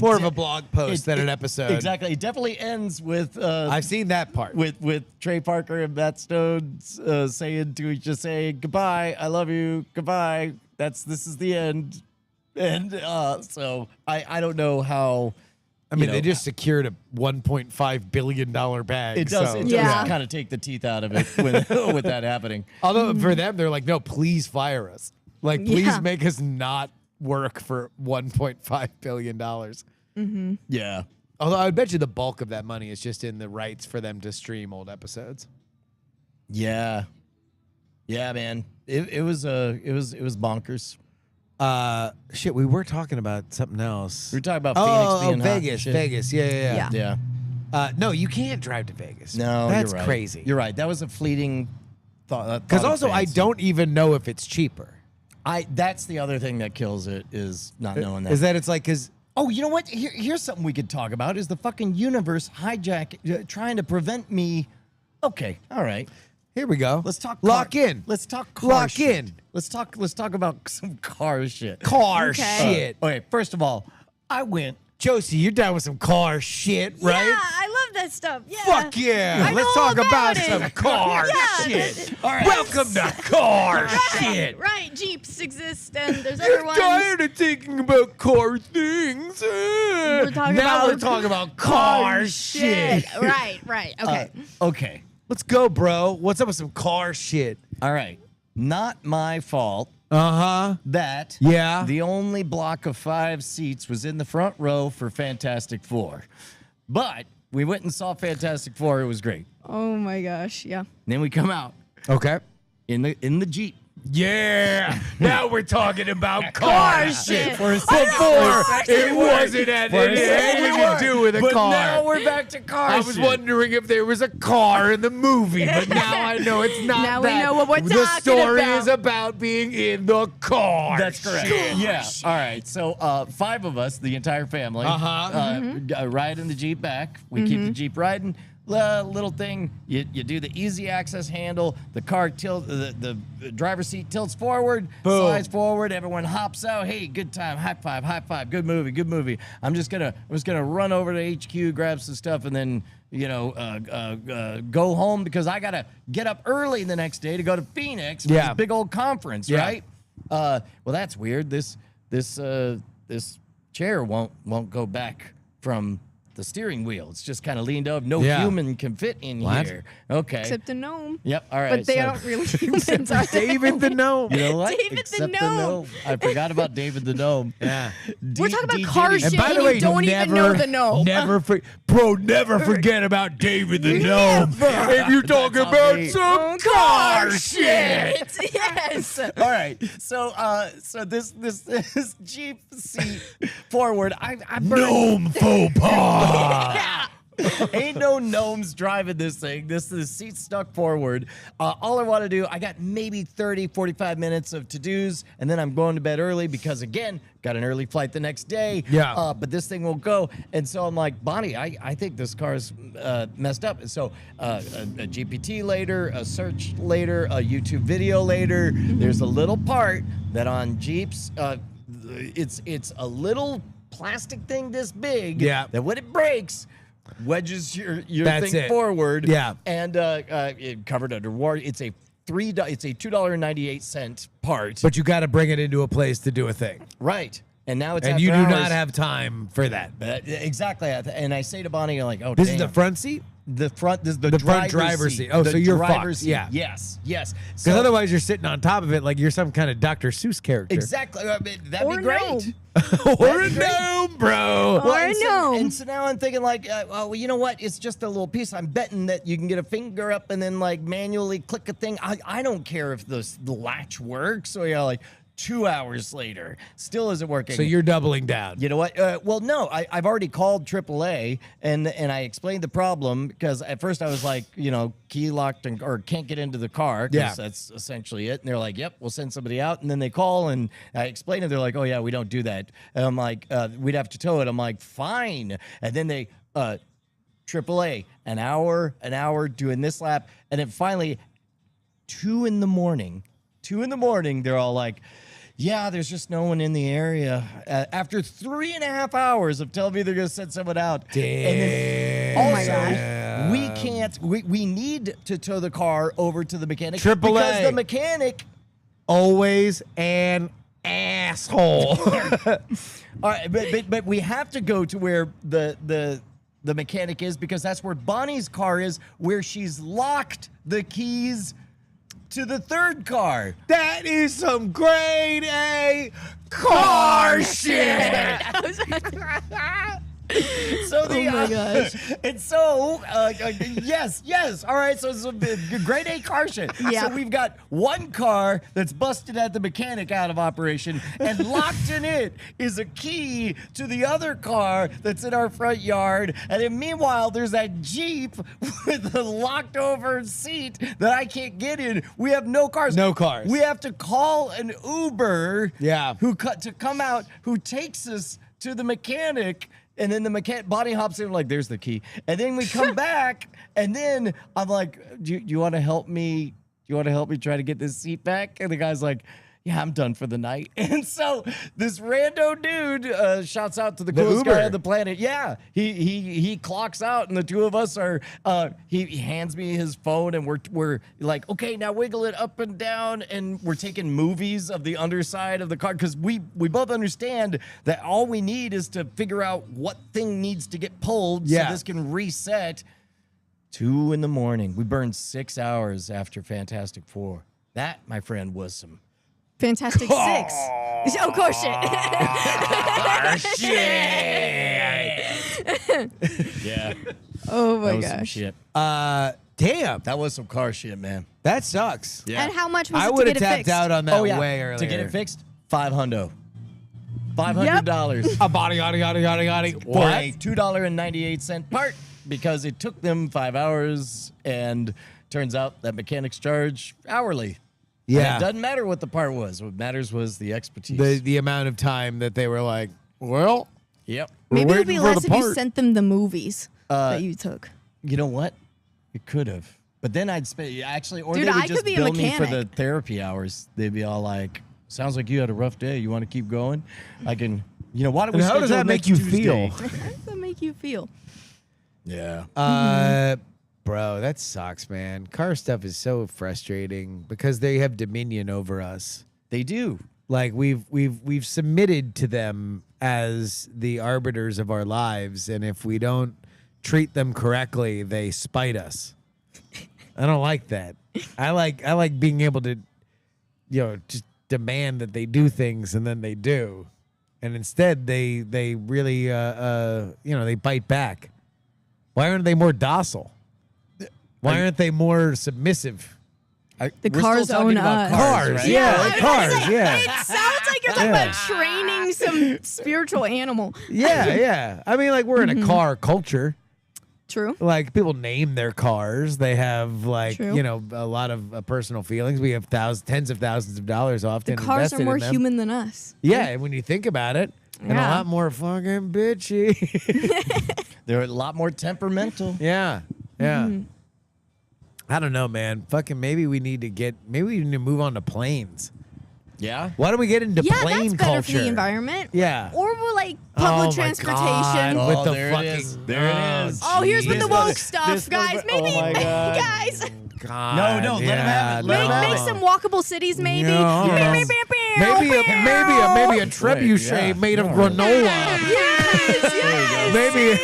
More of de- a blog post than an episode. Exactly. It definitely ends with I've seen that part. with Trey Parker and Matt Stone saying to each other, saying goodbye, I love you, goodbye. This is the end. And so I don't know how. I mean, you know, they just secured a $1.5 billion bag. it does so- Yeah. kind of take the teeth out of it with that happening. Although for them, they're like, no, please fire us. Like, please Yeah. make us not work for $1.5 billion. Yeah. Although I would bet you the bulk of that money is just in the rights for them to stream old episodes. Yeah. Yeah, man. It was bonkers. Shit, we were talking about something else. We were talking about Phoenix being hot and Vegas, shit. Vegas. Yeah. Yeah. Yeah. No, you can't drive to Vegas. No, that's you're right. crazy. You're right. That was a fleeting thought. Because also, I don't even know if it's cheaper. That's the other thing that kills it is not knowing that. Is that it's like because Oh, you know what? Here's something we could talk about: is the fucking universe trying to prevent me? Okay, all right. here we go. Let's talk. Lock in. Let's talk. Car Lock shit. in. Let's talk about some car shit. Car Okay. shit. Okay, first of all, I went. Josie, you're down with some car shit, right? Yeah, I love that stuff. Yeah. Fuck yeah. I Let's know talk about it. some car Yeah, shit. All right. Welcome to car shit. Right, Jeeps exist and there's other I'm ones. tired of thinking about car things. We're talking now about we're talking about car shit. Right, okay. Okay. Let's go, bro. What's up with some car shit? All right. Not my fault Uh-huh. that Yeah. the only block of 5 seats was in the front row for Fantastic Four. But we went and saw Fantastic Four. It was great. Oh my gosh, yeah. Then we come out Okay. in the Jeep. Yeah. Now we're talking about Car shit. For a Before, second. it wasn't had anything to do with a But car. now we're back to car I was shit. wondering if there was a car in the movie, but now I know it's not. Now we that. know what we're The talking story about. is about being in the car. That's correct. Shit. Yeah. All right. So 5 of us, the entire family, ride in the Jeep back. We keep the Jeep riding. Little thing, you do the easy access handle. The car tilts, the driver's seat tilts forward, Boom. slides forward. Everyone hops out. Hey, good time. High five. Good movie. I'm just gonna run over to HQ, grab some stuff, and then go home because I gotta get up early the next day to go to Phoenix for Yeah. this big old conference, Yeah. right? Well, that's weird. This chair won't go back from the steering wheel. It's just kind of leaned over. No Yeah. human can fit in What? here. Okay. Except a gnome. Yep. All right. But they so- aren't really humans, are they? David the Gnome. You know what? David the Except Gnome. I forgot about David the Gnome. Yeah. We're talking about DJ car Diddy. shit. And by the you way, don't even know the gnome. Never forget about David the Gnome. If you're talking That's about me. some car shit. Yes. All right. So this Jeep seat forward. I burned. Gnome faux pas. Ain't no gnomes driving this thing. This seat's stuck forward. All I want to do, I got maybe 30, 45 minutes of to-dos, and then I'm going to bed early because, again, got an early flight the next day. Yeah. But this thing will go. And so I'm like, Bonnie, I think this car's messed up. And so a GPT later, a search later, a YouTube video later. There's a little part that on Jeeps, it's a little plastic thing this big. Yeah. That when it breaks, wedges your That's thing it. forward. Yeah. And it covered under warranty. It's a $2.98 part. But you got to bring it into a place to do a thing. Right. And now it's And after you do hours. not have time for that. Exactly. And I say to Bonnie, I'm like, oh, This damn. is the front seat? The front. This is the front driver's driver's seat. seat. Oh, The so you're driver's fucked. seat. Yeah. Yes. Because otherwise you're sitting on top of it like you're some kind of Dr. Seuss character. Exactly. That'd Or be great. gnome. Or a That'd be great. gnome, bro. Or a and so, gnome. and so now I'm thinking like, well, you know what? It's just a little piece. I'm betting that you can get a finger up and then like manually click a thing. I don't care if the latch works. So yeah, like 2 hours later, still isn't working. So you're doubling down. You know what? Well, no, I've already called AAA and I explained the problem because at first I was like, key locked or can't get into the car. 'Cause Yeah. that's essentially it. And they're like, yep, we'll send somebody out. And then they call and I explain it. They're like, oh yeah, we don't do that. And I'm like, we'd have to tow it. I'm like, fine. And then they, AAA, an hour doing this lap. And then finally 2 in the morning, they're all like, yeah, there's just no one in the area. After 3.5 hours of telling me they're going to send someone out. Damn. And then also, we can't, we need to tow the car over to the mechanic. AAA. Because the mechanic. Always an asshole. All right, but we have to go to where the mechanic is because that's where Bonnie's car is, where she's locked the keys to the third car. That is some grade A car shit. So the, my gosh. And so, yes. All right, so it's a grade A car shit. Yeah. So we've got one car that's busted at the mechanic out of operation, and locked in it is a key to the other car that's in our front yard. And then meanwhile, there's that Jeep with a locked over seat that I can't get in. We have no cars. No cars. We have to call an Uber. Yeah. To come out, who takes us to the mechanic, and then the mechanic Bonnie hops in like, there's the key, and then we come back, and then I'm like, do you want to help me? Do you want to help me try to get this seat back? And the guy's like, yeah, I'm done for the night. And so this rando dude shouts out to the coolest guy Uber. on the planet. Yeah, he clocks out, and the two of us are. He hands me his phone, and we're like, okay, now wiggle it up and down, and we're taking movies of the underside of the car because we both understand that all we need is to figure out what thing needs to get pulled Yeah. so this can reset. 2 a.m. We burned 6 hours after Fantastic Four. That, my friend, was some. Fantastic Six. Oh, car shit. Yeah, Oh my that was some gosh. shit. Damn, That was some car shit, man. that sucks. Yeah. And how much was I it to would get have it tapped fixed? out on that way earlier. To get it fixed, $500. $500 A body, yada. for a $2.98 part because it took them 5 hours, and turns out that mechanics charge hourly. And Yeah. it doesn't matter what the part was. What matters was the expertise. The amount of time that they were like, well, Yep. Maybe it would be waiting for less the if you part. sent them the movies that you took. You know what? It could have. But then I'd spend actually, or Dude, they would I just could be a bill me for the mechanic. therapy hours. They'd be all like, "Sounds like you had a rough day. You want to keep going? I can. You know, why don't we? And how does schedule that make next you feel? Tuesday?" How does that make you feel? Yeah. Bro, that sucks, man. Car stuff is so frustrating because they have dominion over us. They do. Like we've submitted to them as the arbiters of our lives, and if we don't treat them correctly, they spite us. I don't like that. I like being able to, just demand that they do things, and then they do, and instead they really they bite back. Why aren't they more docile? Why aren't they more submissive? The We're cars still talking own about us. Cars, Cars, right? yeah. I was about to Cars, say, yeah. It sounds like you're talking about training some spiritual animal. Yeah. I mean, like, we're in a car culture. True. Like, people name their cars. They have, like, True. a lot of personal feelings. We have tens of thousands of dollars often The cars invested are more in them. human than us. Yeah, and when you think about it, and a Yeah. lot more fucking bitchy. They're a lot more temperamental. Yeah. I don't know, man. Fucking maybe we need to move on to planes. Yeah. Why don't we get into Yeah, plane that's better culture? for the environment. Yeah. Or we're like Oh public my transportation. God, with Oh, the there it fucking is. There it is. Oh, here's with the This woke was- stuff, this was- guys. oh Maybe, my God. guys, God, No, let 'em have it. Let 'em have make it. some walkable cities. Maybe. No. Maybe Maybe a trebuchet Yeah. made of granola. Yes. Maybe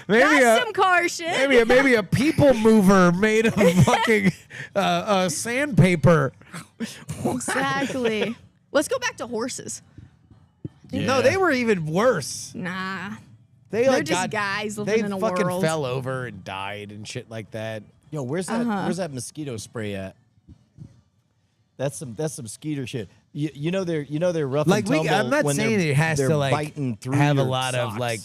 That's a some car shit. maybe a people mover made of fucking sandpaper. Exactly. Let's go back to horses. No, they were even worse. Nah. They They're like just got, guys they living in a fucking world. fell over and died and shit like that. Yo, where's that mosquito spray at? That's some skeeter shit. You know they're rough Like and tumble I'm not when saying they're- it has they're to like biting through have a your lot of socks. like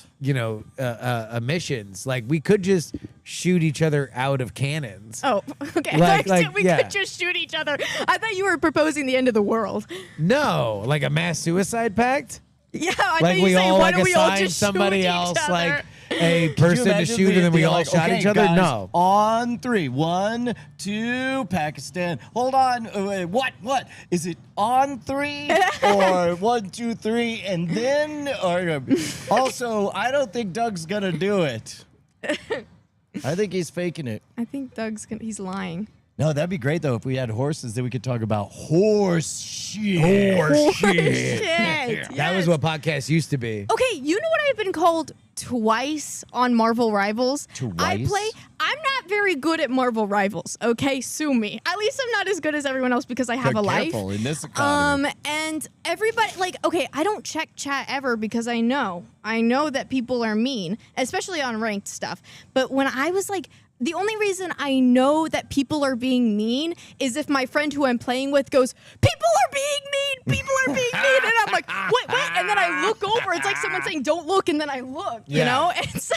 emissions. Like we could just shoot each other out of cannons. Oh, okay. Like- I thought like, we yeah. could just shoot each other. I thought you were proposing the end of the world. No, like a mass suicide pact. Yeah, I Like thought you we were saying, all why like don't we all assign just somebody shoot each else other? like a Could you person to imagine shoot and then we they're all like, shot okay, each other? guys, No. On 3. 1, 2, Pakistan. Hold on. Wait, what? Is it on 3 or 1, 2, 3 and then? Or also, I don't think Doug's gonna do it. I think he's faking it. I think he's lying. No, that'd be great though if we had horses. Then we could talk about horse shit. Shit. That was what podcasts used to be. Okay, you know what I've been called twice on Marvel Rivals. Twice? I'm not very good at Marvel Rivals. Okay, sue me. At least I'm not as good as everyone else because I have a life. Careful in this economy. And everybody, like, okay, I don't check chat ever because I know that people are mean, especially on ranked stuff. But when I was like, the only reason I know that people are being mean is if my friend who I'm playing with goes, people are being mean, people are being mean. And I'm like, what? And then I look over. It's like someone saying, don't look. And then I look, you know? And so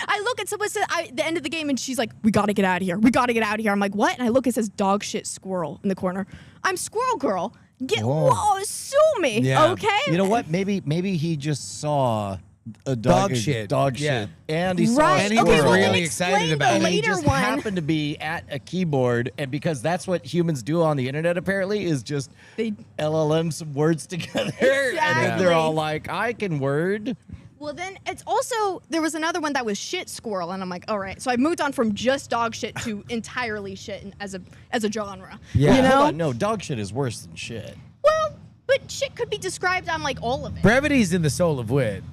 I look at someone said the end of the game and she's like, we got to get out of here. We got to get out of here. I'm like, what? And I look, it says dog shit squirrel in the corner. I'm Squirrel Girl. Whoa, sue me. Yeah. Okay? You know what? Maybe he just saw a Dog shit. Dog Yeah. shit. And he saw Right. a And he Okay, was well, squirrel. then really explain excited the about it. And he later just one. happened to be at a keyboard, and because that's what humans do on the internet, apparently, is just They- LLM some words together, and then they're all like, "I can word." Well, then it's also, there was another one that was shit squirrel, and I'm like, all right. So I moved on from just dog shit to entirely shit as a genre. Yeah. You know? Hold on, no, dog shit is worse than shit. Well, but shit could be described on like all of it. Brevity's in the soul of wit.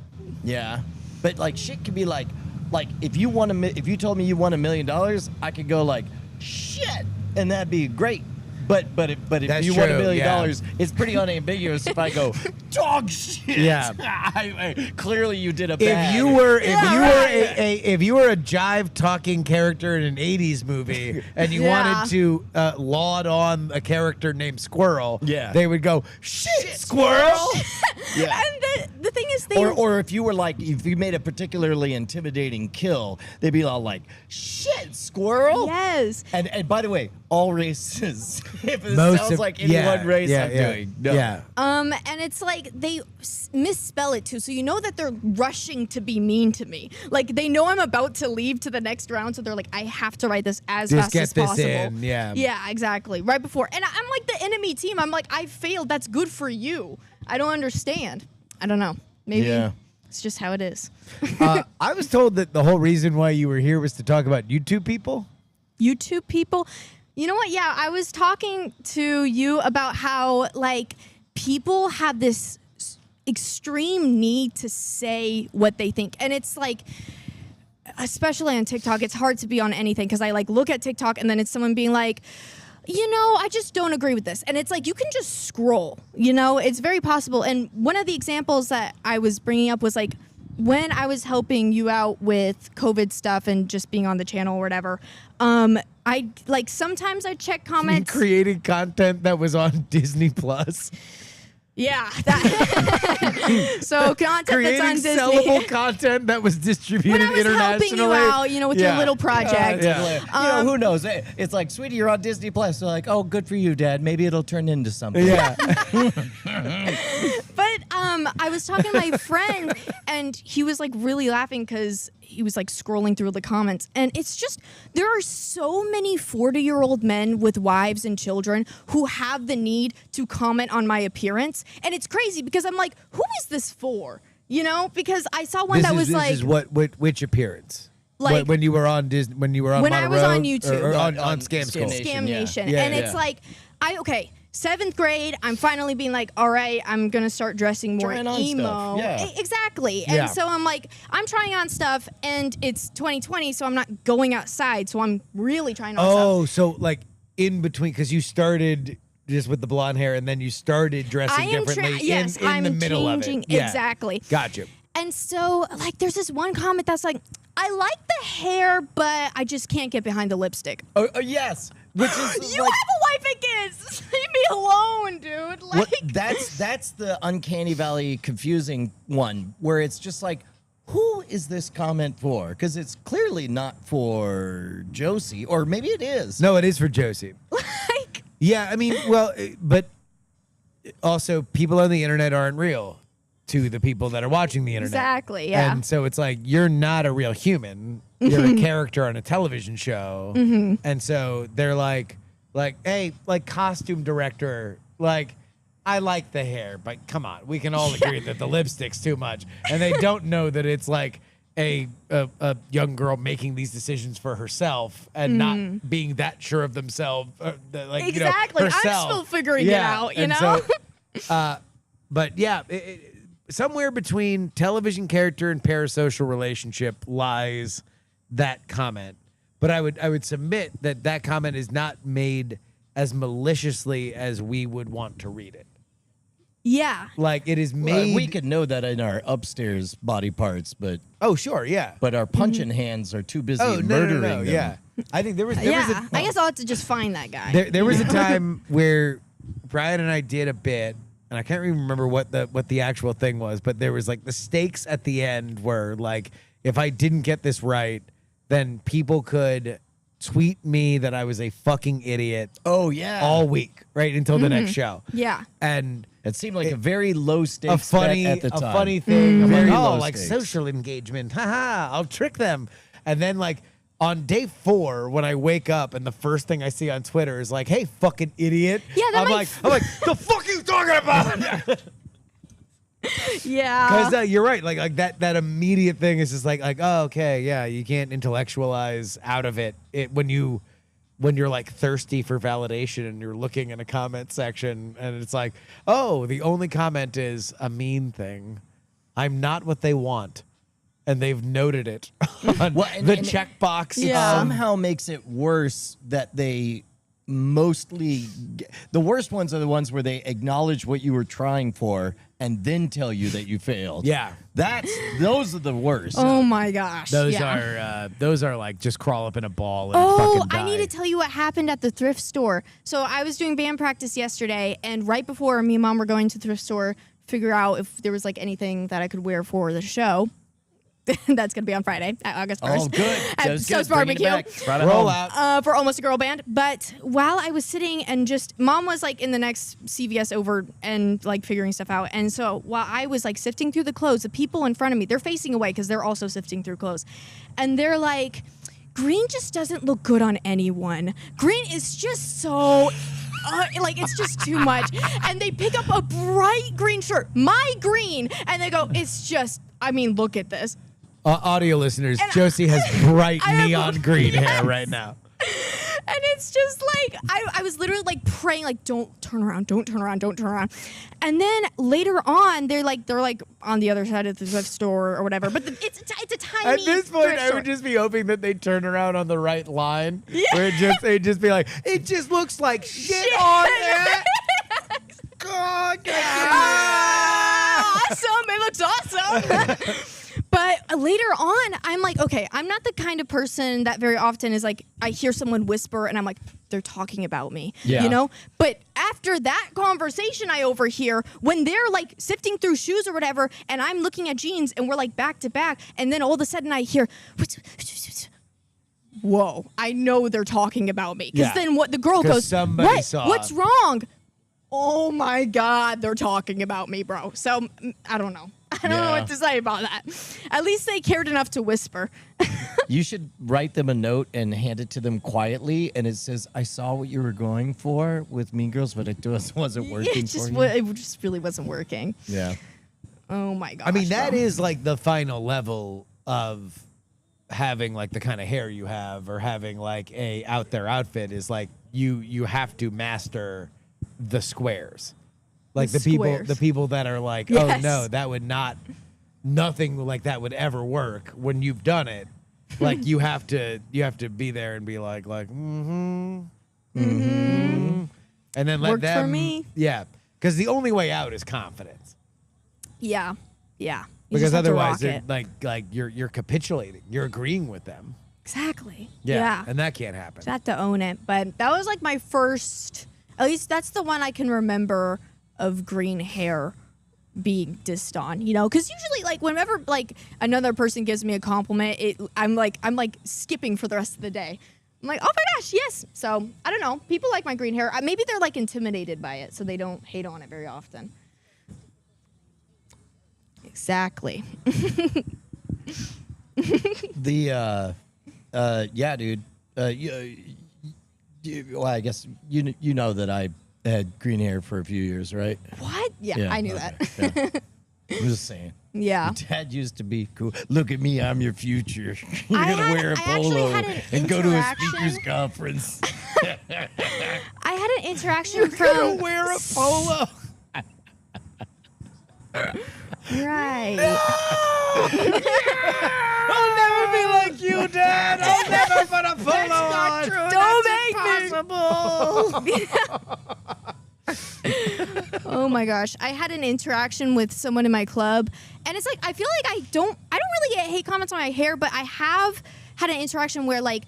Yeah, but like shit can be like if you told me you won $1 million, I could go like shit, and that'd be great. But if That's you won $1 true, million, yeah. it's pretty unambiguous if I go dog shit. Yeah. Clearly you did a bad. If you were a jive talking character in an 80s movie and you Yeah. wanted to laud on a character named Squirrel, Yeah. they would go, shit, Squirrel. Yeah. And the thing is, they Or if you were like, if you made a particularly intimidating kill, they'd be all like, "Shit, squirrel!" yes. And by the way, all races. If it Most sounds of- like any yeah, one race, yeah, I'm yeah, doing. No. Yeah. And it's like they misspell it too, so you know that they're rushing to be mean to me. Like they know I'm about to leave to the next round, so they're like, I have to write this as Just fast get as this possible. in, yeah. Yeah, exactly. Right before, and I'm like the enemy team. I'm like, I failed. That's good for you. I don't understand. I don't know. Maybe Yeah. it's just how it is. I was told that the whole reason why you were here was to talk about YouTube people. YouTube people. You know what? Yeah, I was talking to you about how like people have this extreme need to say what they think, and it's like, especially on TikTok, it's hard to be on anything because I like look at TikTok and then it's someone being like, you know, I just don't agree with this. And it's like, you can just scroll, you know, it's very possible. And one of the examples that I was bringing up was like, when I was helping you out with COVID stuff and just being on the channel or whatever, I like sometimes I check You comments. created content that was on Disney Plus. Yeah. That so content Creating that's on sellable Disney. content that was distributed When I was internationally. helping you out, you know, with your Yeah. little project. Yeah. You know, who knows? It's like, sweetie, you're on Disney Plus. They're like, oh, good for you, Dad. Maybe it'll turn into something. Yeah. But I was talking to my friend, and he was like really laughing because he was like scrolling through the comments, and it's just there are so many 40-year-old men with wives and children who have the need to comment on my appearance, and it's crazy because I'm like, who is this for? You know, because I saw one that was this like is which appearance? Like- when you were on Disney, when you were on When I was Monterey on YouTube. or on On Scam School. Scam Scam Yeah. Nation. Yeah, And yeah. it's like, okay, 7th grade, I'm finally being like, all right, I'm going to start dressing more Trying on emo. stuff, yeah. Exactly. Yeah. And so I'm like, I'm trying on stuff, and it's 2020, so I'm not going outside, so I'm really trying on stuff. Oh, so like in between, because you started just with the blonde hair, and then you started dressing I am differently yes, in I'm the middle changing. of it. Yeah. Exactly. Got you. And so, like, there's this one comment that's like, I like the hair, but I just can't get behind the lipstick. Oh, yes. Which is You like, have a wife and kids. Leave me alone, dude. Like, what, that's the uncanny valley confusing one where it's just like, who is this comment for? Because it's clearly not for Josie, or maybe it is. No, it is for Josie. like, Yeah, I mean, well, but also people on the internet aren't real to the people that are watching the internet. Exactly, yeah. And so it's like you're not a real human. You're a character on a television show. Mm-hmm. And so they're like, hey, like costume director, like I like the hair, but come on, we can all agree that the lipstick's too much. And they don't know that it's like a young girl making these decisions for herself and not being that sure of themselves. Like, Exactly. You know, I'm herself. still figuring it out, you and know? So, but yeah, somewhere between television character and parasocial relationship lies that comment. But I would submit that comment is not made as maliciously as we would want to read it. Yeah. Like it is Well, made. we could know that in our upstairs body parts, but Oh, sure, yeah. our punching hands are too busy Oh, murdering no, them. yeah. I think there was Yeah. I guess I'll have to just find that guy. there was a time where Brian and I did a bit, and I can't even remember what the actual thing was, but there was like the stakes at the end were like, if I didn't get this right, then people could tweet me that I was a fucking idiot Oh yeah. all week, right until the next show. Yeah. And It seemed like a very low a stakes funny, bet at the time. funny thing. I'm Very like, low oh, like stakes. social engagement. Haha, I'll trick them. And then like on day 4, when I wake up and the first thing I see on Twitter is like, hey, fucking idiot. Yeah, that I'm might like, the fuck are you talking about? Yeah. Because you're right. Like that immediate thing is just like, oh, okay, yeah, you can't intellectualize out of it when you're like thirsty for validation and you're looking in a comment section and it's like, oh, the only comment is a mean thing. I'm not what they want. And they've noted it on Well, and- the and- checkbox. Yeah. Somehow makes it worse that they mostly the worst ones are the ones where they acknowledge what you were trying for and then tell you that you failed. Yeah. Those are the worst. Oh my gosh. Those are like just crawl up in a ball and Oh, fucking die. I need to tell you what happened at the thrift store. So I was doing band practice yesterday, and right before me and Mom were going to the thrift store, figure out if there was like anything that I could wear for the show. That's going to be on Friday, August 1st. Oh, good. At That's So's good. Bringing it Barbecue. back. Brought it Roll home. out. For Almost a Girl Band. But while I was sitting and just, Mom was like in the next CVS over and like figuring stuff out. And so while I was like sifting through the clothes, the people in front of me, they're facing away because they're also sifting through clothes. And they're like, green just doesn't look good on anyone. Green is just so... like it's just too much. And they pick up a bright green shirt, my green, and they go, it's just, I mean, look at this. Audio listeners, And Josie has bright I have- neon green hair Yes. right now. And it's just like, I was literally like praying, like, don't turn around, don't turn around, don't turn around. And then later on, they're like on the other side of the thrift store or whatever. But it's a tiny At this point, thrift I store. would just be hoping that they turn around on the right line. Where it'd just be like, it just looks like shit on it. God, Awesome. It looks awesome. But later on, I'm like, okay, I'm not the kind of person that very often is like, I hear someone whisper and I'm like, they're talking about me, Yeah. you know? But after that conversation I overhear, when they're like sifting through shoes or whatever, and I'm looking at jeans and we're like back to back, and then all of a sudden I hear, whoa, I know they're talking about me. Because Yeah. then what the girl 'Cause goes, somebody what? saw. What's wrong? Oh my God, they're talking about me, bro. So I don't know. I don't know Yeah. what to say about that. At least they cared enough to whisper. You should write them a note and hand it to them quietly, and it says, "I saw what you were going for with Mean Girls, but it just wasn't working It just, for you." it just really wasn't working. Yeah. Oh my gosh. I mean, that bro. is like the final level of having like the kind of hair you have or having like a out there outfit is like you have to master the squares. Like The squares. the people that are like, Yes. oh no, that would nothing like that would ever work when you've done it. Like you have to be there and be like, and then let Worked for them, me. yeah, because the only way out is confidence. Yeah. Yeah. You Because just have to otherwise, rock they're, it. like you're capitulating, you're agreeing with them. Exactly. And that can't happen. Just have to own it. But that was like my first, at least that's the one I can remember of green hair being dissed on, you know? Because usually, like, whenever like another person gives me a compliment, I'm like skipping for the rest of the day. I'm like, oh my gosh, yes. So I don't know. People like my green hair. Maybe they're like intimidated by it, so they don't hate on it very often. Exactly. Yeah, dude. Well, I guess you know that I had green hair for a few years, right? What? Yeah, I knew okay, that. yeah. I'm just saying. Yeah. Your dad used to be cool. Look at me, I'm your future. You're I gonna had- wear a I actually polo had an and go to a interaction. speakers conference. I had an interaction from wear a polo. Right. I'll never be like you, Dad. I'll never put a polo on. Don't make me. Oh my gosh. I had an interaction with someone in my club, and it's like I feel like I don't really get hate comments on my hair, but I have had an interaction where like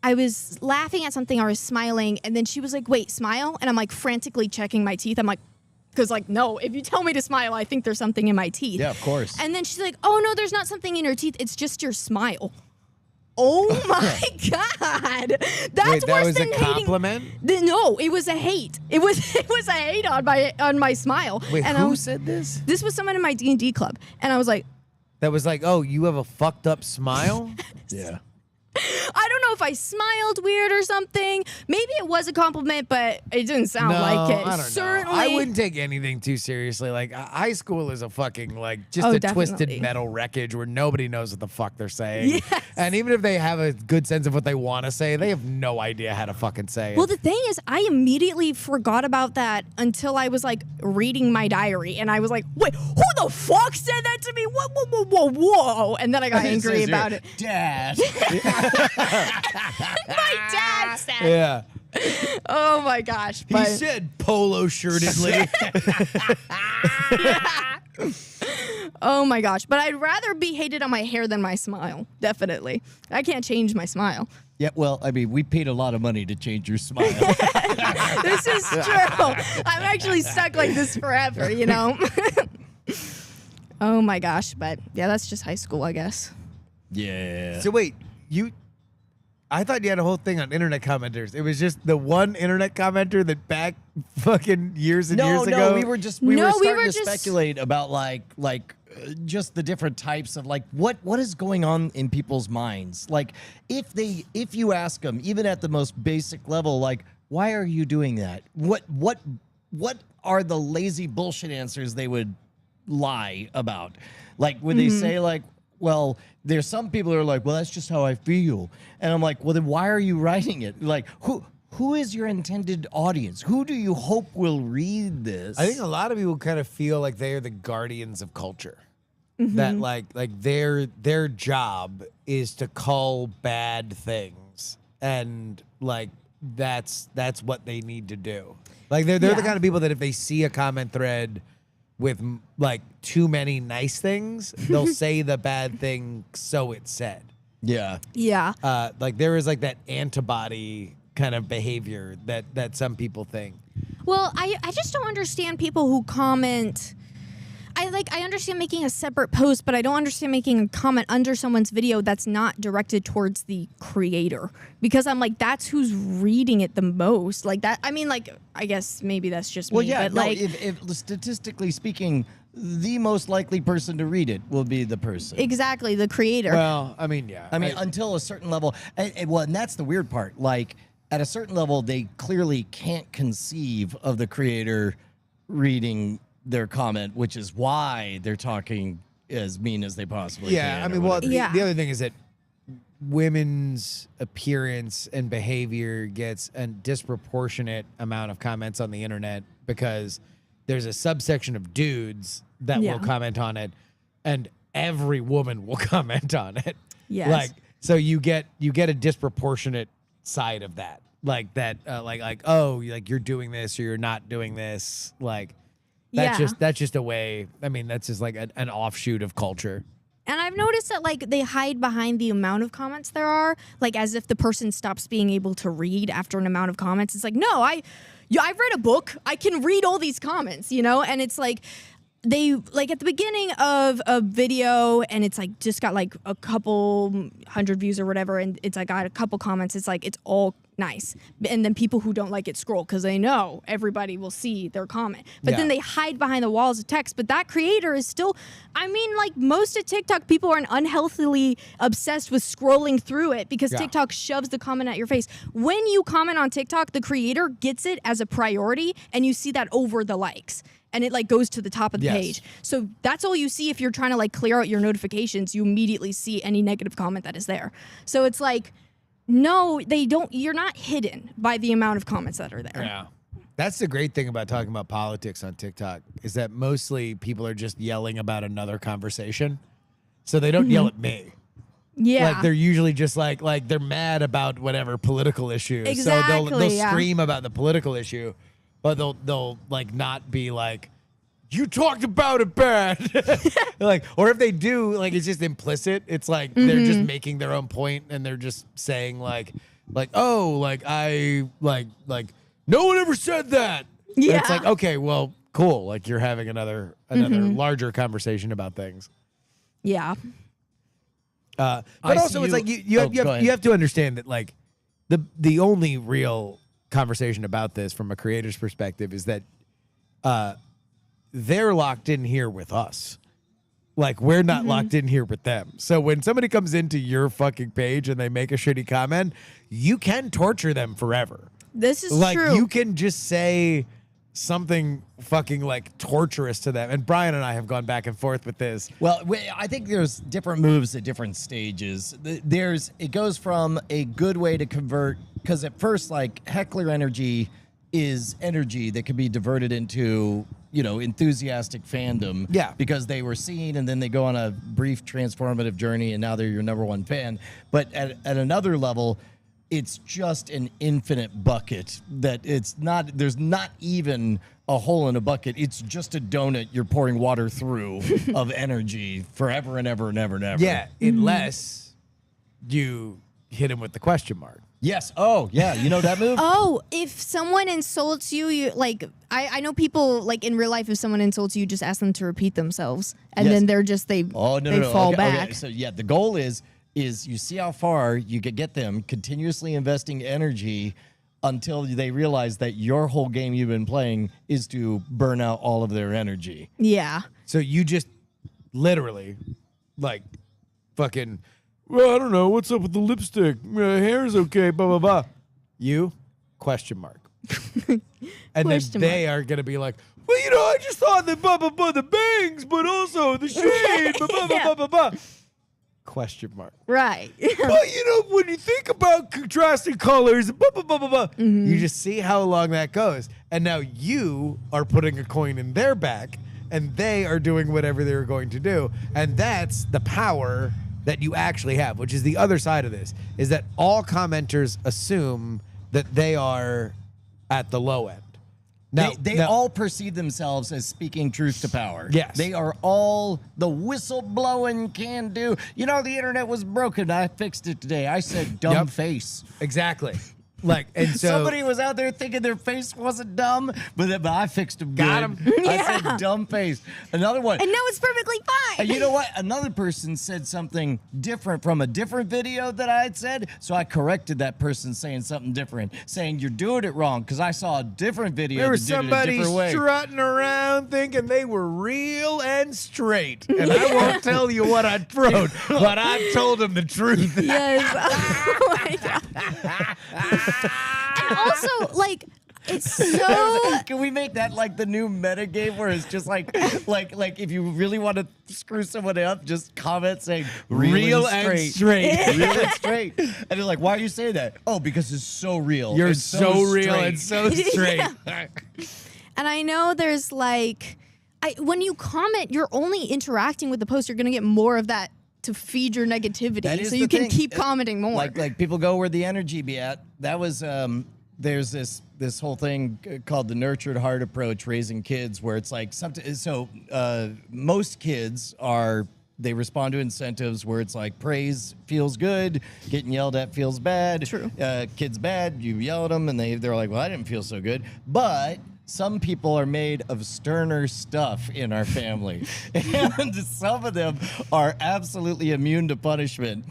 I was laughing at something, I was smiling, and then she was like, "Wait, smile?" And I'm like frantically checking my teeth. I'm like, because like, no, if you tell me to smile, I think there's something in my teeth. Yeah, of course. And then she's like, "Oh no, there's not something in your teeth. It's just your smile." Oh my God. That's Wait, that worse was than a hating. compliment? No, it was a hate. It was a hate on my smile. Wait, and who said this? This was someone in my D&D club, and I was like, That was like, oh, you have a fucked up smile? Yeah. I don't know if I smiled weird or something. Maybe it was a compliment, but it didn't sound like it. I don't Certainly, know. I wouldn't take anything too seriously. Like high school is a fucking like just Oh, a definitely. twisted metal wreckage where nobody knows what the fuck they're saying. Yes. And even if they have a good sense of what they want to say, they have no idea how to fucking say it. Well, the thing is, I immediately forgot about that until I was like reading my diary, and I was like, "Wait, who the fuck said that to me? Whoa, whoa, whoa, whoa, whoa!" And then I got angry about it. Dad. My dad said, yeah. "Oh my gosh!" He But said polo shirtedly. oh my gosh! But I'd rather be hated on my hair than my smile. Definitely, I can't change my smile. Yeah, well, I mean, we paid a lot of money to change your smile. This is true. I'm actually stuck like this forever, you know? Oh my gosh. But yeah, that's just high school, I guess. Yeah. So wait, I thought you had a whole thing on internet commenters. It was just the one internet commenter that back fucking years and years ago. No, we were starting to speculate about just the different types of like what is going on in people's minds. Like if you ask them, even at the most basic level, like, why are you doing that? What are the lazy bullshit answers they would lie about? Like, would they say like, well, there's some people who are like, well, that's just how I feel. And I'm like, well, then why are you writing it? Like, who is your intended audience? Who do you hope will read this? I think a lot of people kind of feel like they are the guardians of culture. That like their job is to call bad things, and like that's what they need to do. Like they're the Yeah. kind of people that if they see a comment thread with like too many nice things, they'll say the bad thing so it's said. Yeah. Yeah. Like there is like that antibody kind of behavior that some people think. Well, I just don't understand people who comment. I understand making a separate post, but I don't understand making a comment under someone's video that's not directed towards the creator. Because I'm like, that's who's reading it the most. Like that, I mean, like, I guess maybe that's just me. Well, yeah. But No, like, if statistically speaking, the most likely person to read it will be the person. exactly, the creator. Well, I mean, yeah. I mean, until a certain level, and that's the weird part. Like, at a certain level, they clearly can't conceive of the creator reading their comment, which is why they're talking as mean as they possibly can. yeah, I or mean, well, whatever. Yeah. the other thing is that women's appearance and behavior gets a disproportionate amount of comments on the internet because there's a subsection of dudes that Yeah. will comment on it, and every woman will comment on it. Yes. Like, so you get a disproportionate side of that, like that, like oh, like you're doing this or you're not doing this, like. Yeah. That's just a way. I mean, that's just like an offshoot of culture. And I've noticed that like they hide behind the amount of comments there are, like as if the person stops being able to read after an amount of comments. It's like, no, I've read a book. I can read all these comments, you know? And it's like they like at the beginning of a video and it's like just got like a couple hundred views or whatever, and it's like got a couple comments. It's like it's all nice, and then people who don't like it scroll because they know everybody will see their comment, but then Yeah. they hide behind the walls of text. But that creator is still, I mean, like most of TikTok people are unhealthily obsessed with scrolling through it because Yeah. TikTok shoves the comment at your face. When you comment on TikTok, the creator gets it as a priority and you see that over the likes, and it like goes to the top of the Yes. page. So that's all you see. If you're trying to like clear out your notifications, you immediately see any negative comment that is there. So it's like, no, they don't. You're not hidden by the amount of comments that are there. Yeah. That's the great thing about talking about politics on TikTok is that mostly people are just yelling about another conversation. So they don't yell at me. Yeah. Like they're usually just like they're mad about whatever political issue. Exactly, So they'll yeah. scream about the political issue, but they'll like not be like, you talked about it bad. Like, or if they do, like it's just implicit. It's like they're just making their own point and they're just saying like oh, like I like no one ever said that. And Yeah. it's like, okay, well, cool. Like you're having another larger conversation about things. Yeah. But I also, see it's like you- you Oh, go ahead. have to understand that like the only real conversation about this from a creator's perspective is that they're locked in here with us. Like we're not locked in here with them. So when somebody comes into your fucking page and they make a shitty comment, you can torture them forever. This is Like true. you can just say something fucking like torturous to them. And Brian and I have gone back and forth with this. Well, I think there's different moves at different stages. It goes from a good way to convert, because at first, like, heckler energy is energy that can be diverted into, enthusiastic fandom. Yeah. Because they were seen and then they go on a brief transformative journey and now they're your number one fan. But at another level, it's just an infinite bucket that there's not even a hole in a bucket. It's just a donut you're pouring water through of energy forever and ever and ever and ever. Yeah, unless you hit him with the question mark. Yes. Oh, yeah. You know that move? Oh, if someone insults you, like I know people like in real life. If someone insults you, just ask them to repeat themselves, and Yes. then they're just they Oh, no, they no, no. fall Okay, back. okay. So, yeah, the goal is you see how far you could get them continuously investing energy until they realize that your whole game you've been playing is to burn out all of their energy. Yeah, So you just literally, like, fucking, well, I don't know. What's up with the lipstick? Hair's okay, blah, blah, blah. You? Question mark. And Question then they are going to be like, well, I just thought that blah, blah, blah, the bangs, but also the shade, blah, blah, blah, blah, blah, blah. Question mark. right. But when you think about contrasting colors, blah, blah, blah, blah, blah, you just see how long that goes. And now you are putting a coin in their back, and they are doing whatever they're going to do. And that's the power that you actually have, which is the other side of this, is that all commenters assume that they are at the low end. Now, They all perceive themselves as speaking truth to power. Yes. They are all the whistle-blowing can-do. The internet was broken. I fixed it today. I said dumb Yep. face. exactly. Like, and so Somebody was out there thinking their face wasn't dumb, but I fixed them Got good. 'em. I said dumb face. Another one. And no, it's perfectly fine. And you know what? Another person said something different from a different video that I had said. So I corrected that person saying something different, saying you're doing it wrong because I saw a different video there that was did it a somebody different way. strutting around thinking they were real and straight. And I won't tell you what I wrote, but I told them the truth. Yes. Oh my god. And also, like, it's so. Can we make that like the new meta game where it's just like if you really want to screw someone up, just comment saying Real and and straight. straight. Real and straight. And they're like, why are you saying that? Oh, because it's so real. You're It's so real straight. and so straight. And I know there's like, when you comment, you're only interacting with the post. You're gonna get more of that to feed your negativity, That is so the you can thing. keep commenting more. Like people go where the energy be at. That was there's this whole thing called the nurtured heart approach, raising kids, where it's like something. So most kids they respond to incentives where it's like praise feels good, getting yelled at feels bad. True. Kids bad, you yell at them, and they're like, well, I didn't feel so good, but. Some people are made of sterner stuff in our family, and some of them are absolutely immune to punishment.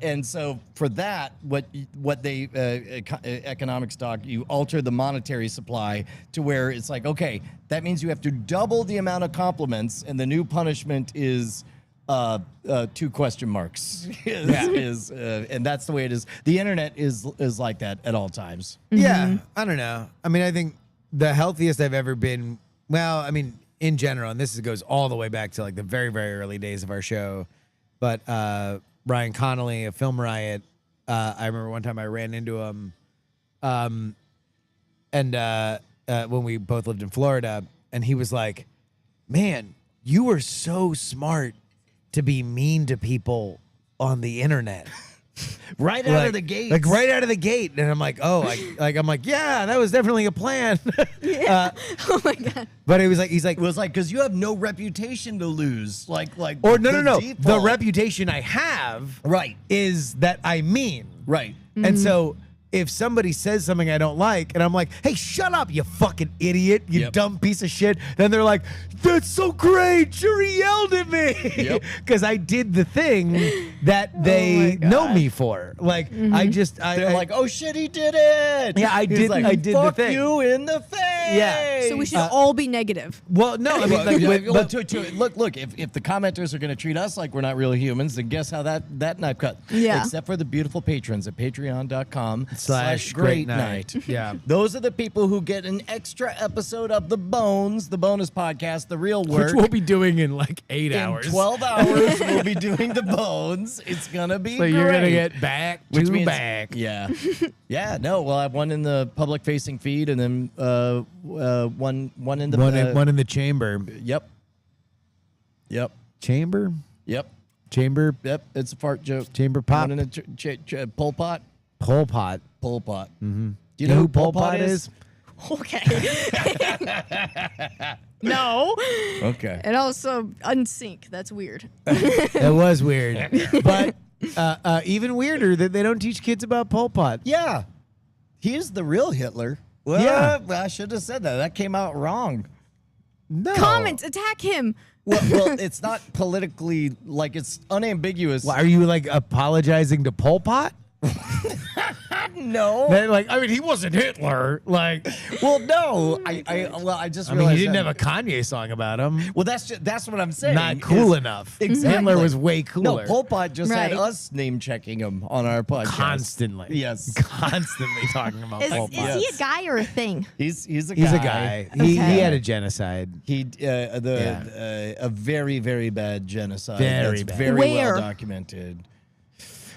And so, for that, what they economics doc, you alter the monetary supply to where it's like, okay, that means you have to double the amount of compliments, and the new punishment is 2 question marks. And that's the way it is. The internet is like that at all times. Yeah, I don't know. I mean, I think the healthiest I've ever been, well, I mean, in general, and this goes all the way back to like the very, very early days of our show, but Ryan Connolly of Film Riot, I remember one time I ran into him, and when we both lived in Florida, and he was like, "Man, you were so smart to be mean to people on the internet." Right out of the gate. Like right out of the gate. And I'm like, oh, I'm like, yeah, that was definitely a plan. Oh my god. But it was like, he's like, It was like, because you have no reputation to lose. Like, or no. The default. reputation I have Right. is that I mean. Right. And so if somebody says something I don't like, and I'm like, hey, shut up, you fucking idiot, you Yep. dumb piece of shit, then they're like, that's so great, Shuri yelled at me. Yep. Because I did the thing that they my know God. me for. Like, They're like, oh shit, he did it. Yeah, I He's did- Like, I did the Fuck thing. you in the face. Yeah. So we should all be negative. well, no, I mean, like, Well, look, if the commenters are going to treat us like we're not real humans, then guess how that knife cut. Yeah. Except for the beautiful patrons at patreon.com/great-night. Yeah. Those are the people who get an extra episode of The Bones, the bonus podcast, The Real Work. which we'll be doing in like 8 in hours. 12 hours, we'll be doing The Bones. It's going to be So you're great. gonna get back Which to means, back. Yeah. Yeah, no, well, I have one in the public facing feed and then one in the One in the chamber. Yep. Yep. Chamber? Yep. Chamber? Yep. It's a fart joke. Chamber pop? One in the Pol Pot. Pol Pot. Pol Pot. Mm-hmm. Do You know who Pol Pot is? Okay. No. Okay. And also unsync. That's weird. That was weird. But even weirder that they don't teach kids about Pol Pot. Yeah. He is the real Hitler. Well, Yeah. I should have said that. That came out wrong. No. Comments, attack him. Well, it's not politically, like, it's unambiguous. Well, are you like apologizing to Pol Pot? No. Then, like, I mean, he wasn't Hitler. Like, Well, no. I just I mean, realized he didn't that- have a Kanye song about him. Well, that's what I'm saying. Not cool is- enough. Exactly. Hitler was way cooler. No, Pol Pot just had Right. us name checking him on our podcast Constantly. Yes. Constantly talking about Pol Pot. Is he a guy or a thing? He's a guy. He's a guy. He Okay. had a genocide. He a very very bad genocide. Very that's bad. Very Where? well documented.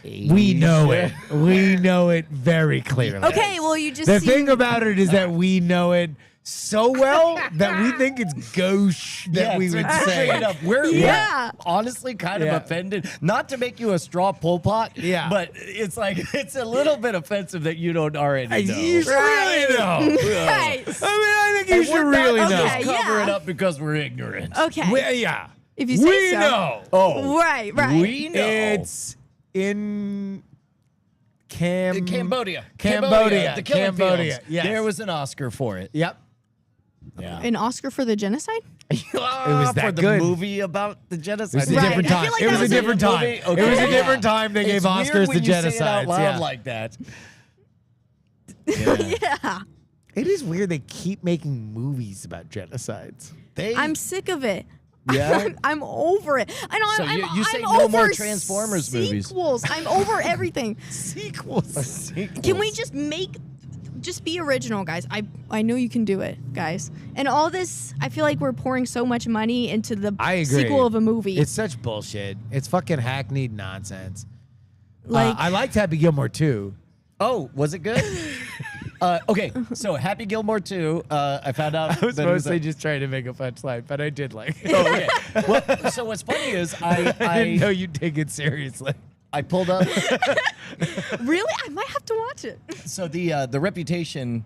We know it. We know it very clearly. Okay, well you just The see thing about it is that we know it so well that we think it's gauche that we so would straight say. up, we're Yeah. honestly kind Yeah. of offended. Not to make you a straw Pol Pot, Yeah. but it's like it's a little bit offensive that you don't already know. You should really know. Right. I mean, I think you And should we're not really gonna know. Okay. cover it yeah. up because we're ignorant. Okay. Well, yeah. If you say we so. know. Oh, Right. we know. It's in Cambodia. Cambodia. The killing Cambodia, fields. yes. There was an Oscar for it. Yep. Yeah. An Oscar for the genocide? was that for the good. movie about the genocide. It was a Right. different I time. feel like It that was a was different in the time. movie? It was a Okay. different time they gave It's weird Oscars when to you say it out genocides. loud Yeah. like that. Yeah. It is weird they keep making movies about genocides. I'm sick of it. Yeah? I'm over it. I know. So I'm, you say I'm no over more Transformers movies. sequels. I'm over everything. Sequels. Can we just be original, guys? I know you can do it, guys. And all this, I feel like we're pouring so much money into the I agree. sequel of a movie. It's such bullshit. It's fucking hackneyed nonsense. like I liked Happy Gilmore too. Oh, was it good? Okay, so Happy Gilmore 2, I found out I was that it mostly a- just trying to make a punchline, but I did like it. Oh, okay. Well, so what's funny is I didn't know I you'd take it seriously. pulled up really, I might have to watch it. so the Reputation,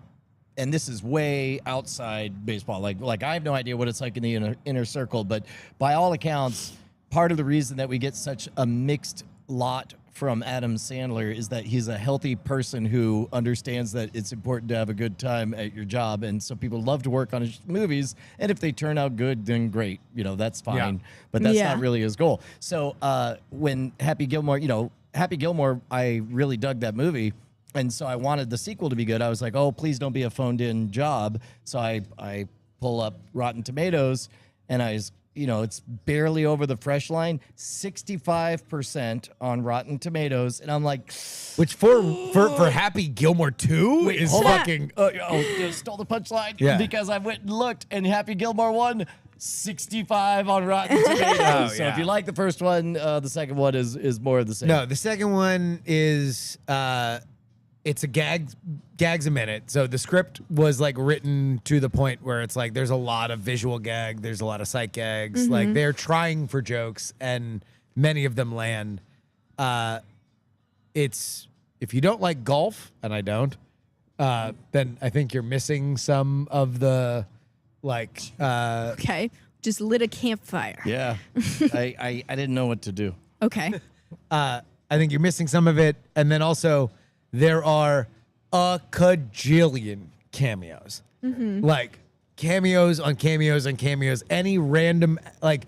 and this is way outside baseball. Like I have no idea what it's like in the inner circle, but by all accounts, part of the reason that we get such a mixed lot from Adam Sandler is that he's a healthy person who understands that it's important to have a good time at your job, and so people love to work on his movies, and if they turn out good, then great, that's fine. Yeah. But that's Yeah. not really his goal. So when Happy Gilmore, I really dug that movie. And so I wanted the sequel to be good. I was like, oh, please don't be a phoned-in job. So I pull up Rotten Tomatoes, and it's barely over the fresh line, 65% on Rotten Tomatoes. And I'm like, Which for Happy Gilmore 2 is hold on. fucking stole the punchline Yeah. because I went and looked, and Happy Gilmore 1, 65 on Rotten Tomatoes. Oh, So yeah. if you like the first one, the second one is more of the same. No, the second one is it's a gags a minute. So the script was like written to the point where it's like there's a lot of visual gag, there's a lot of sight gags. Like they're trying for jokes, and many of them land. It's if you don't like golf, and I don't, then I think you're missing some of the like. Okay. Just lit a campfire. Yeah. I didn't know what to do. Okay. I think you're missing some of it, and then also there are a cajillion cameos, like cameos on cameos on cameos. Any random like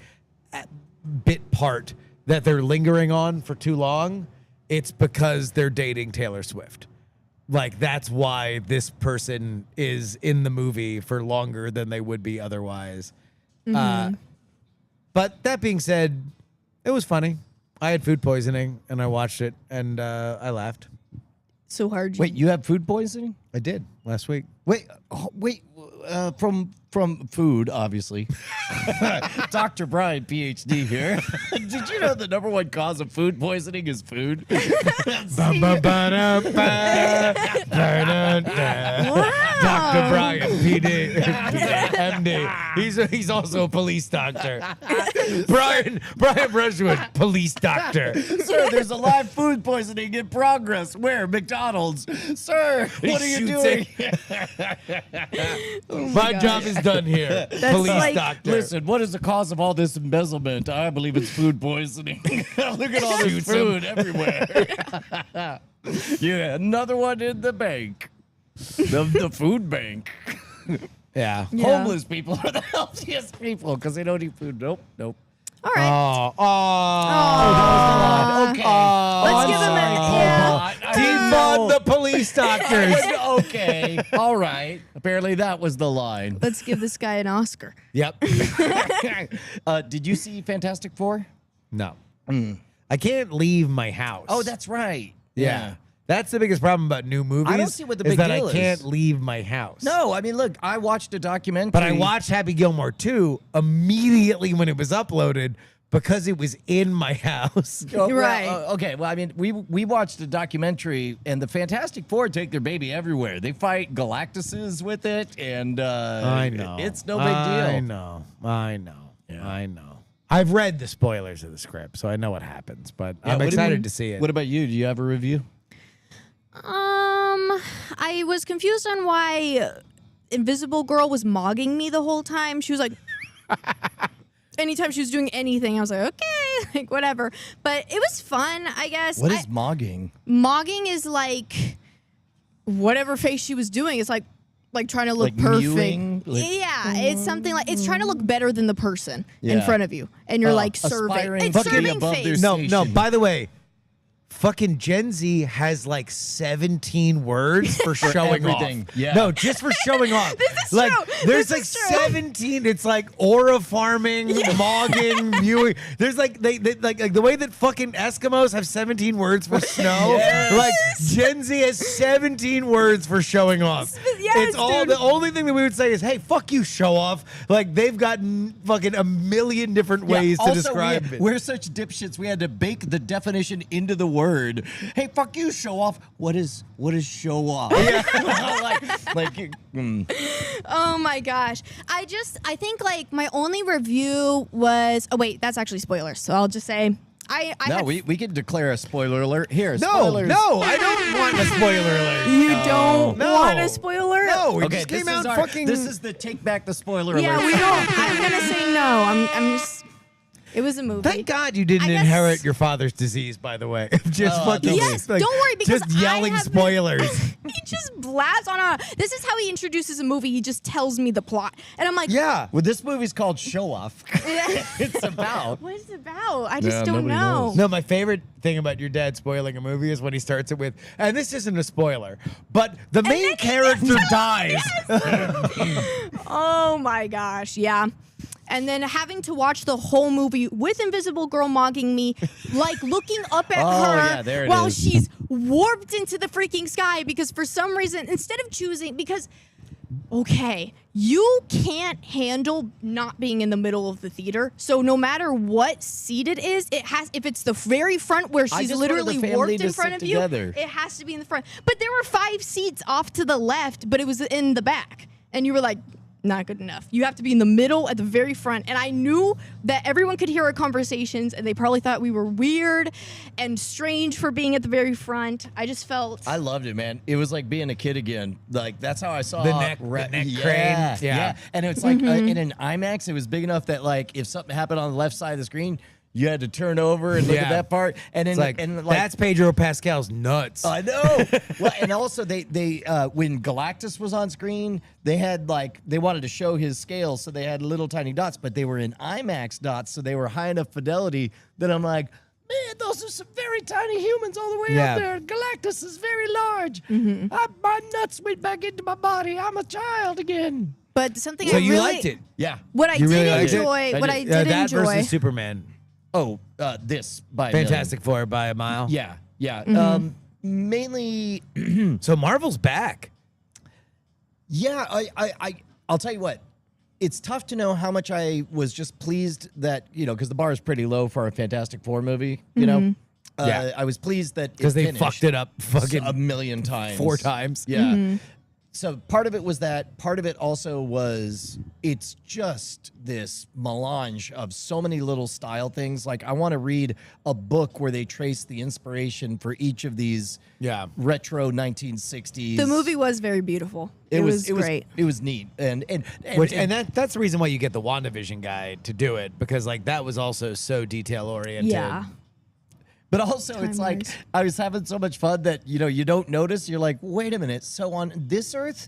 bit part that they're lingering on for too long, it's because they're dating Taylor Swift. Like that's why this person is in the movie for longer than they would be otherwise. But that being said, it was funny. I had food poisoning and I watched it and I laughed. So hard. Wait, you have food poisoning? I did last week. Wait, from food, obviously. Dr. Brian, PhD here. Did you know the number one cause of food poisoning is food? Dr. Brian, PD, MD. He's also a police doctor. Brian Brushwood, police doctor. Sir, there's a live food poisoning in progress. Where? McDonald's. Sir, what are you doing? My job is done here. Police like- doctor. Listen, what is the cause of all this embezzlement? I believe it's food poisoning. Look at all this food everywhere. Yeah, another one in the bank. The food bank. Yeah. Yeah. Homeless people are the healthiest people because they don't eat food. Nope. All right. Okay. Let's give him a Defund the police doctors. Okay. All right. Apparently that was the line. Let's give this guy an Oscar. Yep. Did you see Fantastic Four? No. I can't leave my house. Oh, that's right. yeah. That's the biggest problem about new movies. I don't see what the is big that deal I is. can't leave my house. No, I mean, look, I watched a documentary. But I watched Happy Gilmore 2 immediately when it was uploaded because it was in my house. Oh, well, Right. Okay. Well, I mean, we watched a documentary, and the Fantastic Four take their baby everywhere. They fight Galactuses with it, and I know. it's no big deal. I know. I've read the spoilers of the script, so I know what happens, but I'm excited to see it. What about you? Do you have a review? I was confused on why Invisible Girl was mogging me the whole time. She was like, anytime she was doing anything, I was like, okay, like whatever. But it was fun, I guess. What is mogging? Mogging is like whatever face she was doing. It's like trying to look Like perfect. mewing? Like- Yeah, it's something like it's trying to look better than the person in Yeah. front of you, and you're like serving. aspiring It's to be serving above their face. No, station. by the way, fucking Gen Z has like 17 words for showing everything. off. Yeah. No, just for showing off. This is like, true. There's This like is true. 17. It's like aura farming, mogging, mewing. There's like they like the way that fucking Eskimos have 17 words for snow. Yes. Like Gen Z has 17 words for showing off. Yes, it's all dude. the only thing that we would say is, "Hey, fuck you, show off." Like they've got fucking a million different ways to also, describe it. We're such dipshits. We had to bake the definition into the word. Hey, fuck you, show off. What is show off? Oh my gosh. I think like my only review was that's actually spoilers. So I'll just say I No, had, we could declare a spoiler alert here. No, Spoilers. no, I don't want a spoiler alert. you don't No. want a spoiler? No, it Okay, just came this out is our, fucking. This is the take back the spoiler Yeah, alert. we don't. I'm gonna say no. I'm just. It was a movie. Thank God you didn't I guess- inherit your father's disease, by the way. Just fucking Yes, don't worry, because just I yelling have- spoilers. He just blasts on. This is how he introduces a movie. He just tells me the plot, and I'm like, Yeah. Well, this movie's called Show Off. It's about. what is it about? I just don't nobody know. knows. No, my favorite thing about your dad spoiling a movie is when he starts it with, and this isn't a spoiler, but the main then- character dies. Oh my gosh, yeah. And then having to watch the whole movie with Invisible Girl mogging me, like looking up at Oh, her yeah, there it while is. she's warped into the freaking sky because for some reason, instead of choosing, because okay, you can't handle not being in the middle of the theater. So no matter what seat it is, it has. If it's the very front where she's just wanted literally the family warped to in front sit of you, together. it has to be in the front. But there were 5 seats off to the left, but it was in the back, and you were like, not good enough. You have to be in the middle at the very front. And I knew that everyone could hear our conversations, and they probably thought we were weird and strange for being at the very front. I just felt. I loved it, man. It was like being a kid again. Like that's how I saw The neck crane. Yeah. And it's like in an IMAX, it was big enough that like if something happened on the left side of the screen, you had to turn over and look at that part. And then It's like, that's Pedro Pascal's nuts. I know. Well, and also they when Galactus was on screen, they had they wanted to show his scale, so they had little tiny dots, but they were in IMAX dots, so they were high enough fidelity that I'm like, man, those are some very tiny humans all the way up there. Galactus is very large. My nuts went back into my body. I'm a child again. But something So I you really liked it? Yeah. What I You really did liked it? enjoy, what I did that enjoy. versus Superman. Oh, this by a million. Fantastic Four by a mile. Yeah, yeah. Mainly, So Marvel's back. yeah. I'll tell you what. It's tough to know how much I was just pleased that because the bar is pretty low for a Fantastic Four movie. You know, Yeah. I was pleased that Because they finished fucked it up fucking a million times, 4 times. Yeah. So part of it was that. Part of it also was it's just this melange of so many little style things. Like I want to read a book where they trace the inspiration for each of these retro 1960s. The movie was very beautiful. It was great. It was neat. And That's the reason why you get the WandaVision guy to do it, because like that was also so detail oriented. Yeah. But also, it's like Time-wise. I was having so much fun that you don't notice. You're like, wait a minute. So on this Earth,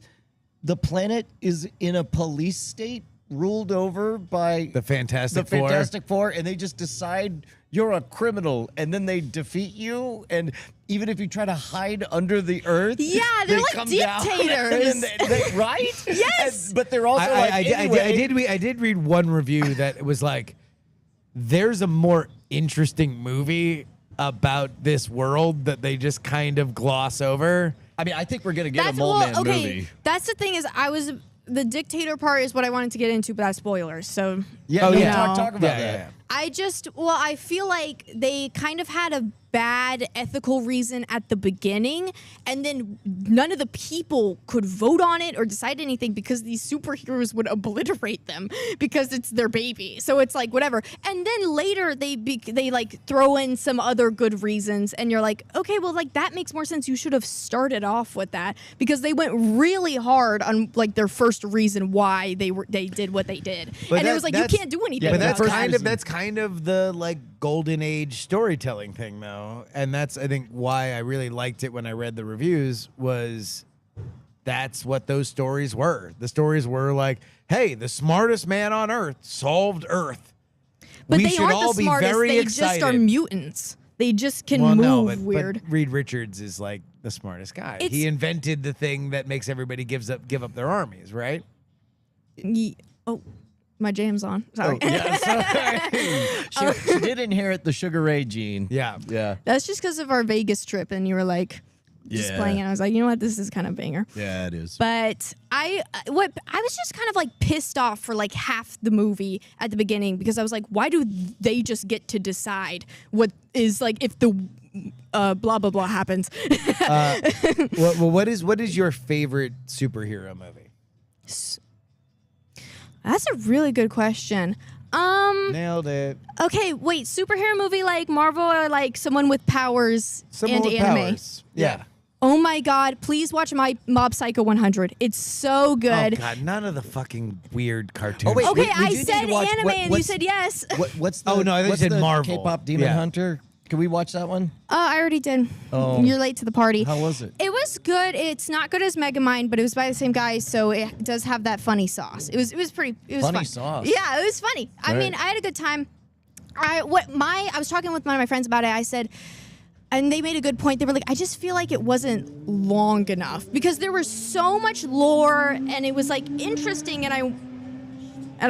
the planet is in a police state ruled over by The Fantastic Four. Fantastic Four, and they just decide you're a criminal, and then they defeat you. And even if you try to hide under the earth, Yeah, they're they like come down, dictators. and then right? Yes. but they're also I did read one review that was like, there's a more interesting movie about this world that they just kind of gloss over. I mean, I think we're gonna get a Mole Man movie. That's the thing is the dictator part is what I wanted to get into, but that's spoilers. So Yeah, Oh, no, yeah. talk about that. I feel like they kind of had a bad ethical reason at the beginning, and then none of the people could vote on it or decide anything because these superheroes would obliterate them because it's their baby. So it's like whatever. And then later they like throw in some other good reasons, and you're like, okay, well, like that makes more sense. You should have started off with that because they went really hard on like their first reason why they did what they did, and it was like you can't do anything. But about that's kind of the like golden age storytelling thing, though, and that's I think why I really liked it when I read the reviews was that's what those stories were. The stories were like, hey, the smartest man on Earth solved Earth. But we they should aren't all the be smartest. very They excited. just are mutants. They just can Well, move no, but weird. Reed Richards is like the smartest guy. It's- He invented the thing that makes everybody give up their armies, right? Oh, my jam's on. Sorry. Oh, yeah, sorry. she did inherit the Sugar Ray gene. Yeah. Yeah. That's just because of our Vegas trip, and you were like, just Yeah. playing it. I was like, you know what, this is kind of banger. Yeah, it is. But I was just kind of like pissed off for like half the movie at the beginning because I was like, why do they just get to decide what is like if the blah blah blah happens? What is your favorite superhero movie? That's a really good question. Nailed it. Okay, wait, superhero movie like Marvel or like someone with powers Someone and with anime? powers. Yeah. Oh my god, please watch my Mob Psycho 100. It's so good. Oh god, none of the fucking weird cartoons. Oh, wait, Okay, we do I need said to watch- anime and you what's- said yes. What's the? Oh, no, I thought you what's said the Marvel. K-pop Demon Yeah. Hunter. Can we watch that one? Oh, I already did. Oh. You're late to the party. How was it? It was good. It's not good as Megamind, but it was by the same guy, so it does have that funny sauce. It was funny. It was Funny fun. sauce. Yeah, it was funny. I Right. mean, I had a good time. I was talking with one of my friends about it. I said, and they made a good point. They were like, I just feel like it wasn't long enough because there was so much lore and it was like interesting, and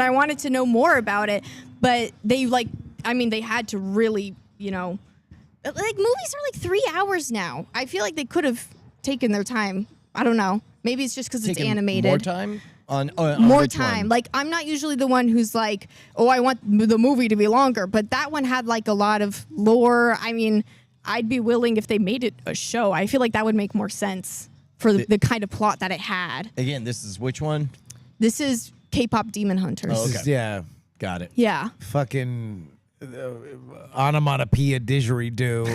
I wanted to know more about it, but they they had to really, like movies are like 3 hours now. I feel like they could have taken their time. I don't know. Maybe it's just because it's Taking animated. more time on More which time. one? Like, I'm not usually the one who's like, oh, I want the movie to be longer. But that one had like a lot of lore. I mean, I'd be willing if they made it a show. I feel like that would make more sense for the kind of plot that it had. Again, this is which one? This is K-pop Demon Hunters. Oh, This is- yeah, Got it. Yeah. fucking onomatopoeia didgeridoo.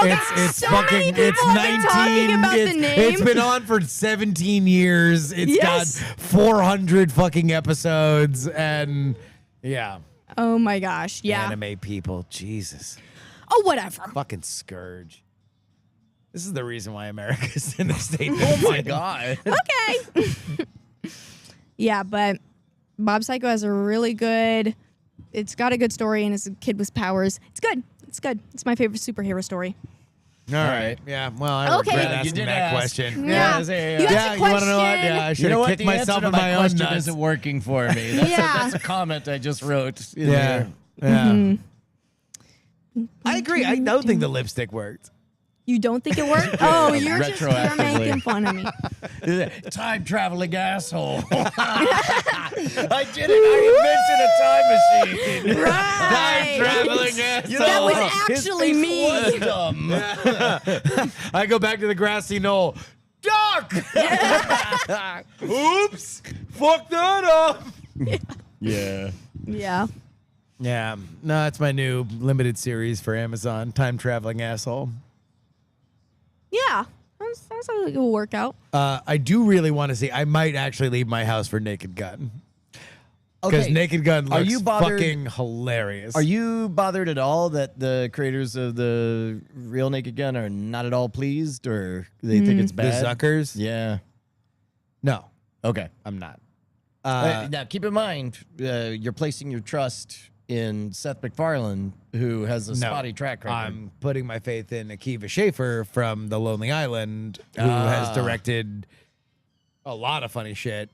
It's so fucking many people it's have been 19 talking about the name. It's been on for 17 years. It's Yes. got 400 fucking episodes and yeah. Oh my gosh. Yeah. Anime people, Jesus. Oh, whatever. Fucking scourge. This is the reason why America's in the state. Oh my god. Okay. Yeah, but Mob Psycho has a really good. It's got a good story and it's a kid with powers. It's good. It's good. It's my favorite superhero story. All right. Yeah. Well, I Okay. regret You asking did that ask. question. Yeah. Yeah, You Yeah, asked a you want to know what? question. Yeah, I should You know have what? kicked The myself answer to in my my own question nuts. isn't working for me. That's, Yeah. that's a comment I just wrote. In Yeah. there. Yeah. Mm-hmm. I agree. I don't think the lipstick worked. You don't think it worked? Oh, you're Retroactively. making fun of me. Time traveling asshole. I did it. I invented a time machine. Right. Traveling asshole. That was actually me. Was dumb. I go back to the grassy knoll. Doc! Oops! Fuck that up! Yeah. Yeah. Yeah. No, it's my new limited series for Amazon. Time traveling asshole. Yeah. Sounds like it will work out. I do really want to see. I might actually leave my house for Naked Gun. Because Okay. Naked Gun Are looks you bothered- fucking hilarious. Are you bothered at all that the creators of the real Naked Gun are not at all pleased, or they think it's the bad? Zuckers? Yeah. No, Okay. I'm not. Now, keep in mind, you're placing your trust in Seth MacFarlane, who has a spotty track record. I'm putting my faith in Akiva Schaffer from The Lonely Island, who has directed a lot of funny shit.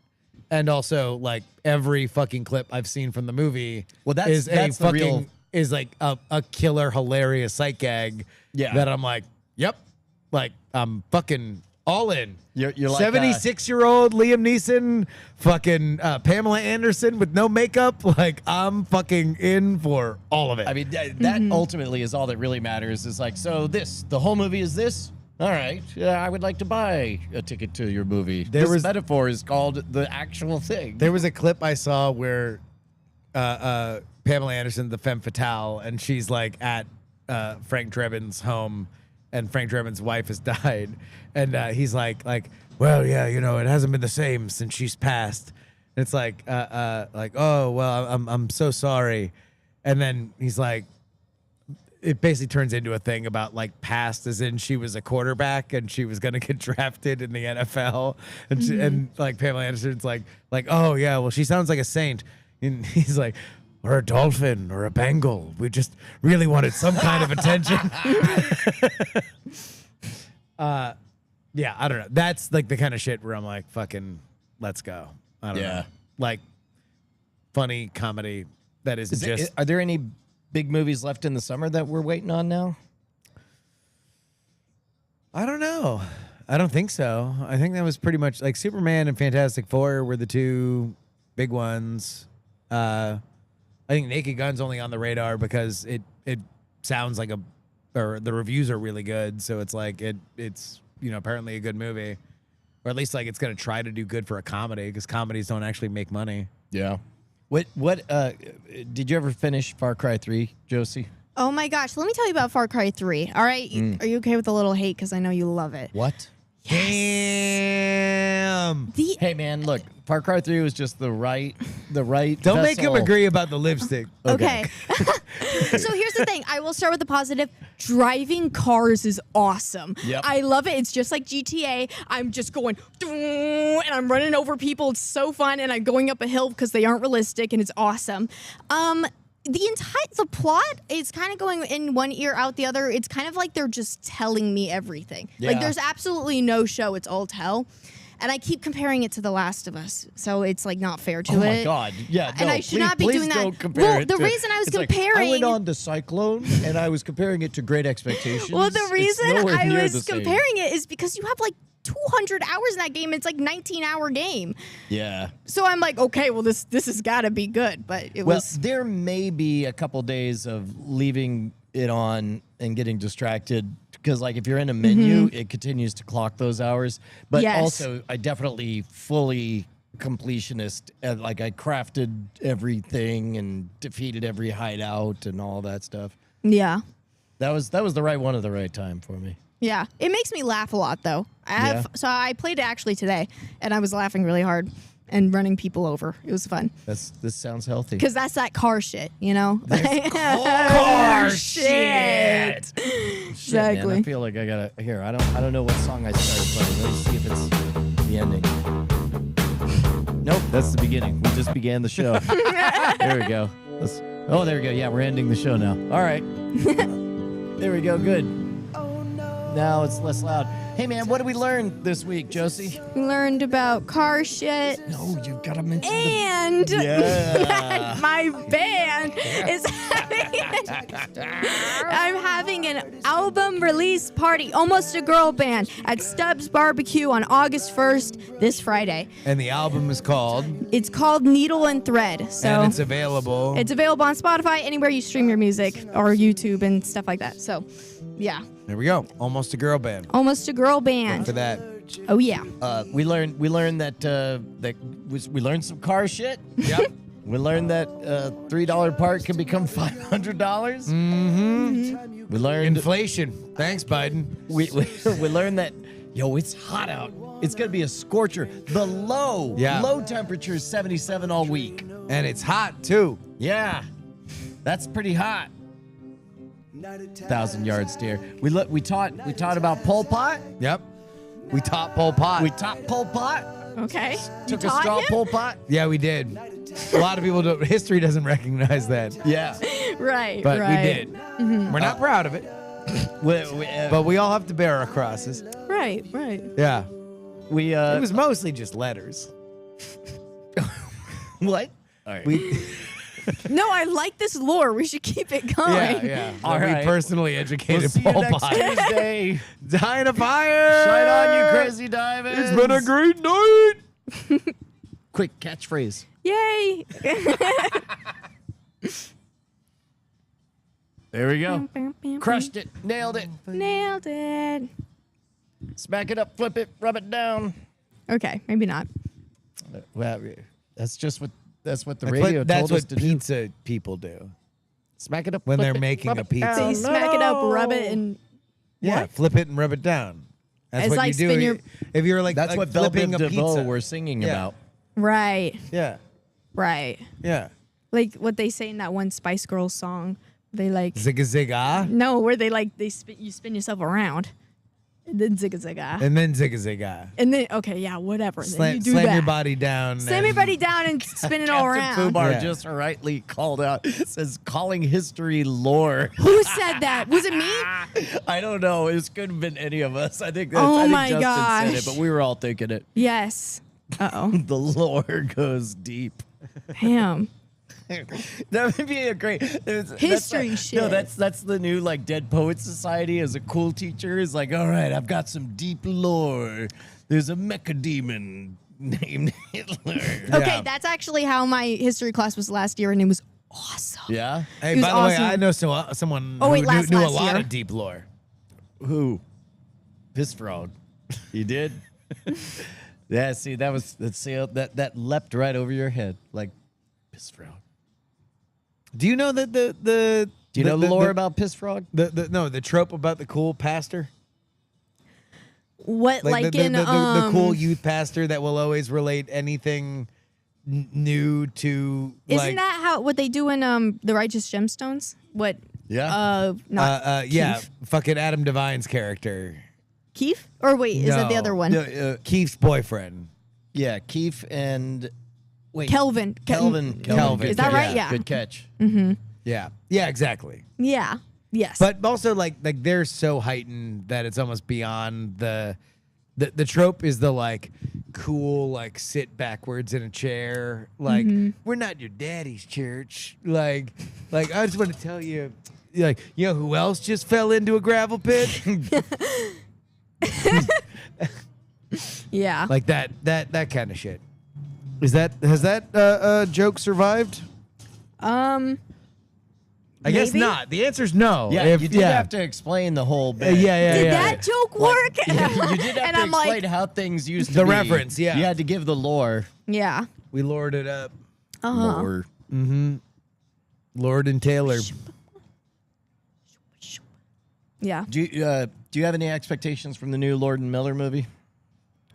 And also, like, every fucking clip I've seen from the movie Well, that's- is that's a the fucking real- is like a killer, hilarious sight gag. Yeah. That I'm like, yep, like I'm fucking all in. You're like 76-year-old Liam Neeson, fucking Pamela Anderson with no makeup. Like, I'm fucking in for all of it. I mean, that ultimately is all that really matters. Is like, so the whole movie is this. All right, I would like to buy a ticket to your movie. This was- metaphor is called the actual thing. There was a clip I saw where Pamela Anderson, the femme fatale, and she's like at Frank Drebin's home, and Frank Drebin's wife has died, and he's like, well, yeah, you know, it hasn't been the same since she's passed. And it's like, oh, well, I'm so sorry, and then he's like, it basically turns into a thing about like past, as in she was a quarterback and she was gonna get drafted in the NFL, and and like Pamela Anderson's like, oh yeah, well she sounds like a saint, and he's like, or a dolphin or a Bengal. We just really wanted some kind of attention. Yeah, I don't know. That's like the kind of shit where I'm like, fucking, let's go. I don't Yeah. know, like funny comedy that is just. Are there any big movies left in the summer that we're waiting on now? I don't know. I don't think so. I think that was pretty much like Superman and Fantastic Four were the two big ones. I think Naked Gun's only on the radar because it sounds like or the reviews are really good, so it's like it's you know apparently a good movie, or at least like it's gonna try to do good for a comedy because comedies don't actually make money. Yeah. What did you ever finish Far Cry 3, Josie? Oh my gosh. Let me tell you about Far Cry 3. All right. Are you okay with a little hate? Because I know you love it. What? Damn! Hey man, look, Far Cry 3 was just the right Don't make him vessel. agree about the lipstick. Okay. So here's the thing. I will start with the positive. Driving cars is awesome. Yep. I love it. It's just like GTA. I'm just going and I'm running over people. It's so fun, and I'm going up a hill because they aren't realistic, and it's awesome. The plot is kind of going in one ear out the other. It's kind of like they're just telling me everything. Like Yeah. there's absolutely no show. It's all tell. and I keep comparing it to The Last of Us, so it's like not fair to Oh it. my God! Yeah, And no, I should please- not be please doing that. don't compare Well, it the to- reason I was it's like, I comparing- went on to Cyclone, and I was comparing it to Great Expectations. Well, the It's reason nowhere I near was the same. comparing it is because you have like 200 hours in that game. It's like 19-hour game. Yeah. So I'm like, okay, well this has got to be good, but it Well, was there may be a couple days of leaving it on and getting distracted because, like, if you're in a menu, it continues to clock those hours. But Yes. also, I definitely fully completionist. Like, I crafted everything and defeated every hideout and all that stuff. yeah. That was the right one at the right time for me. Yeah, it makes me laugh a lot though. So I played it actually today, and I was laughing really hard and running people over. It was fun This sounds healthy. because that's that car shit, you know. Car shit. Shit, man, Exactly. I feel like I gotta here. I don't know what song I started playing. Let me see if it's the ending. Nope, that's the beginning. We just began the show. There we go. There we go. Yeah, we're ending the show now. All right. There we go. Good. Now it's less loud. Hey man, what did we learn this week, Josie? We learned about car shit. No, you gotta mention And Yeah. my band is I'm having an album release party, Almost a Girl Band, at Stubbs Barbecue on August 1st, this Friday. And the album is called, It's called Needle and Thread. So and it's available. it's available on Spotify, anywhere you stream your music, or YouTube and stuff like that. So, yeah. There we go. Almost a girl band. Almost a Girl For Band. that. Oh, yeah. we learned that we learned some car shit. Yep. We learned that $3 part can become $500. Mm-hmm. We learned Inflation. Thanks, Biden. we learned that it's hot out. It's gonna be a scorcher. The low temperature is 77 all week. And it's hot, too. Yeah, that's pretty hot. 1,000-yard stare. We taught about Pol Pot. Yep. We taught Pol Pot. We taught Pol Pot. Okay. Took You a taught straw him? Pol Pot. Yeah, we did. A lot of people don't. History doesn't recognize that. Yeah. Right, But right. we did. We're not proud of it, but we all have to bear our crosses. Right, right. Yeah. we It was mostly just letters. what? All right. No, I like this lore. We should keep it going. Yeah. All We right. personally We'll educated see you Pol next Pot. Tuesday. Dying a fire. Shine on, you crazy diamonds. It's been a great night. Quick catchphrase. Yay. There we go. Crushed it. Nailed it. Nailed it. Smack it up. Flip it. Rub it down. Okay, maybe not. Well, that's the That's radio what, that's told us what to pizza people do. do. Smack it up when flip they're it, making rub a it pizza. down. So you smack it up, rub it, No. and Yeah, What? flip it and rub it down. That's It's what like you do. spin your- If you're like That's like what Belle flipping Biv a DeVoe pizza. were singing Yeah. about. right, Yeah, right. yeah. Like what they say in that one Spice Girls song. They like Zigga zigga, no, where they like you spin yourself around, and then zigga zigga, and then zigga zigga. and then okay, yeah, whatever. And then Slam, you do slam that. your body down. Slam and- your body down and spin it all Captain around. Fubar Yeah. just rightly called out. Says calling history lore. Who said that? Was it me? I don't know. It could have been any of us. I think. Oh I think my Justin said gosh. it, but we were all thinking it. Yes. Uh The lore goes deep. oh. Damn. That would be a great History shit. No, that's the new like Dead Poets Society. As a cool teacher, is like, all right, I've got some deep lore. There's a mecha demon named Hitler. Okay, that's actually how my history class was last year, and it was awesome. Yeah. Hey, It was by the way, awesome. I know someone Oh, wait, who last knew a year. lot of deep lore. Who? Piss frog. You did? Yeah. See, that leapt right over your head like piss frog. Do you know that the Do you know the lore about piss frog? the trope about the cool pastor? What, like, the, in the cool youth pastor that will always relate anything new to Isn't like that how what they do in the Righteous Gemstones? What? Yeah. Not yeah, Keith. fucking Adam Devine's character, Keith? Or wait, is that the No. other one? No, Keith's boyfriend. yeah. Keith and wait. Kelvin. Kelvin. Kelvin. Is that right? Yeah. Good catch. Yeah, yeah, exactly. Yeah. Yes. But also like they're so heightened that it's almost beyond the the trope is the like cool like sit backwards in a chair like we're not your daddy's church like I just want to tell you like you know who else just fell into a gravel pit Yeah. like that kind of shit. Has that joke survived? I guess Maybe? not. The answer's no. Yeah, If- you did have to explain the whole bit. Did that joke work? You did have And to I'm explain like, how things used to The be. reference, yeah. You had to give the lore. yeah. We lured it up. Lore. Lord and Taylor. Yeah. Do you have any expectations from the new Lord and Miller movie,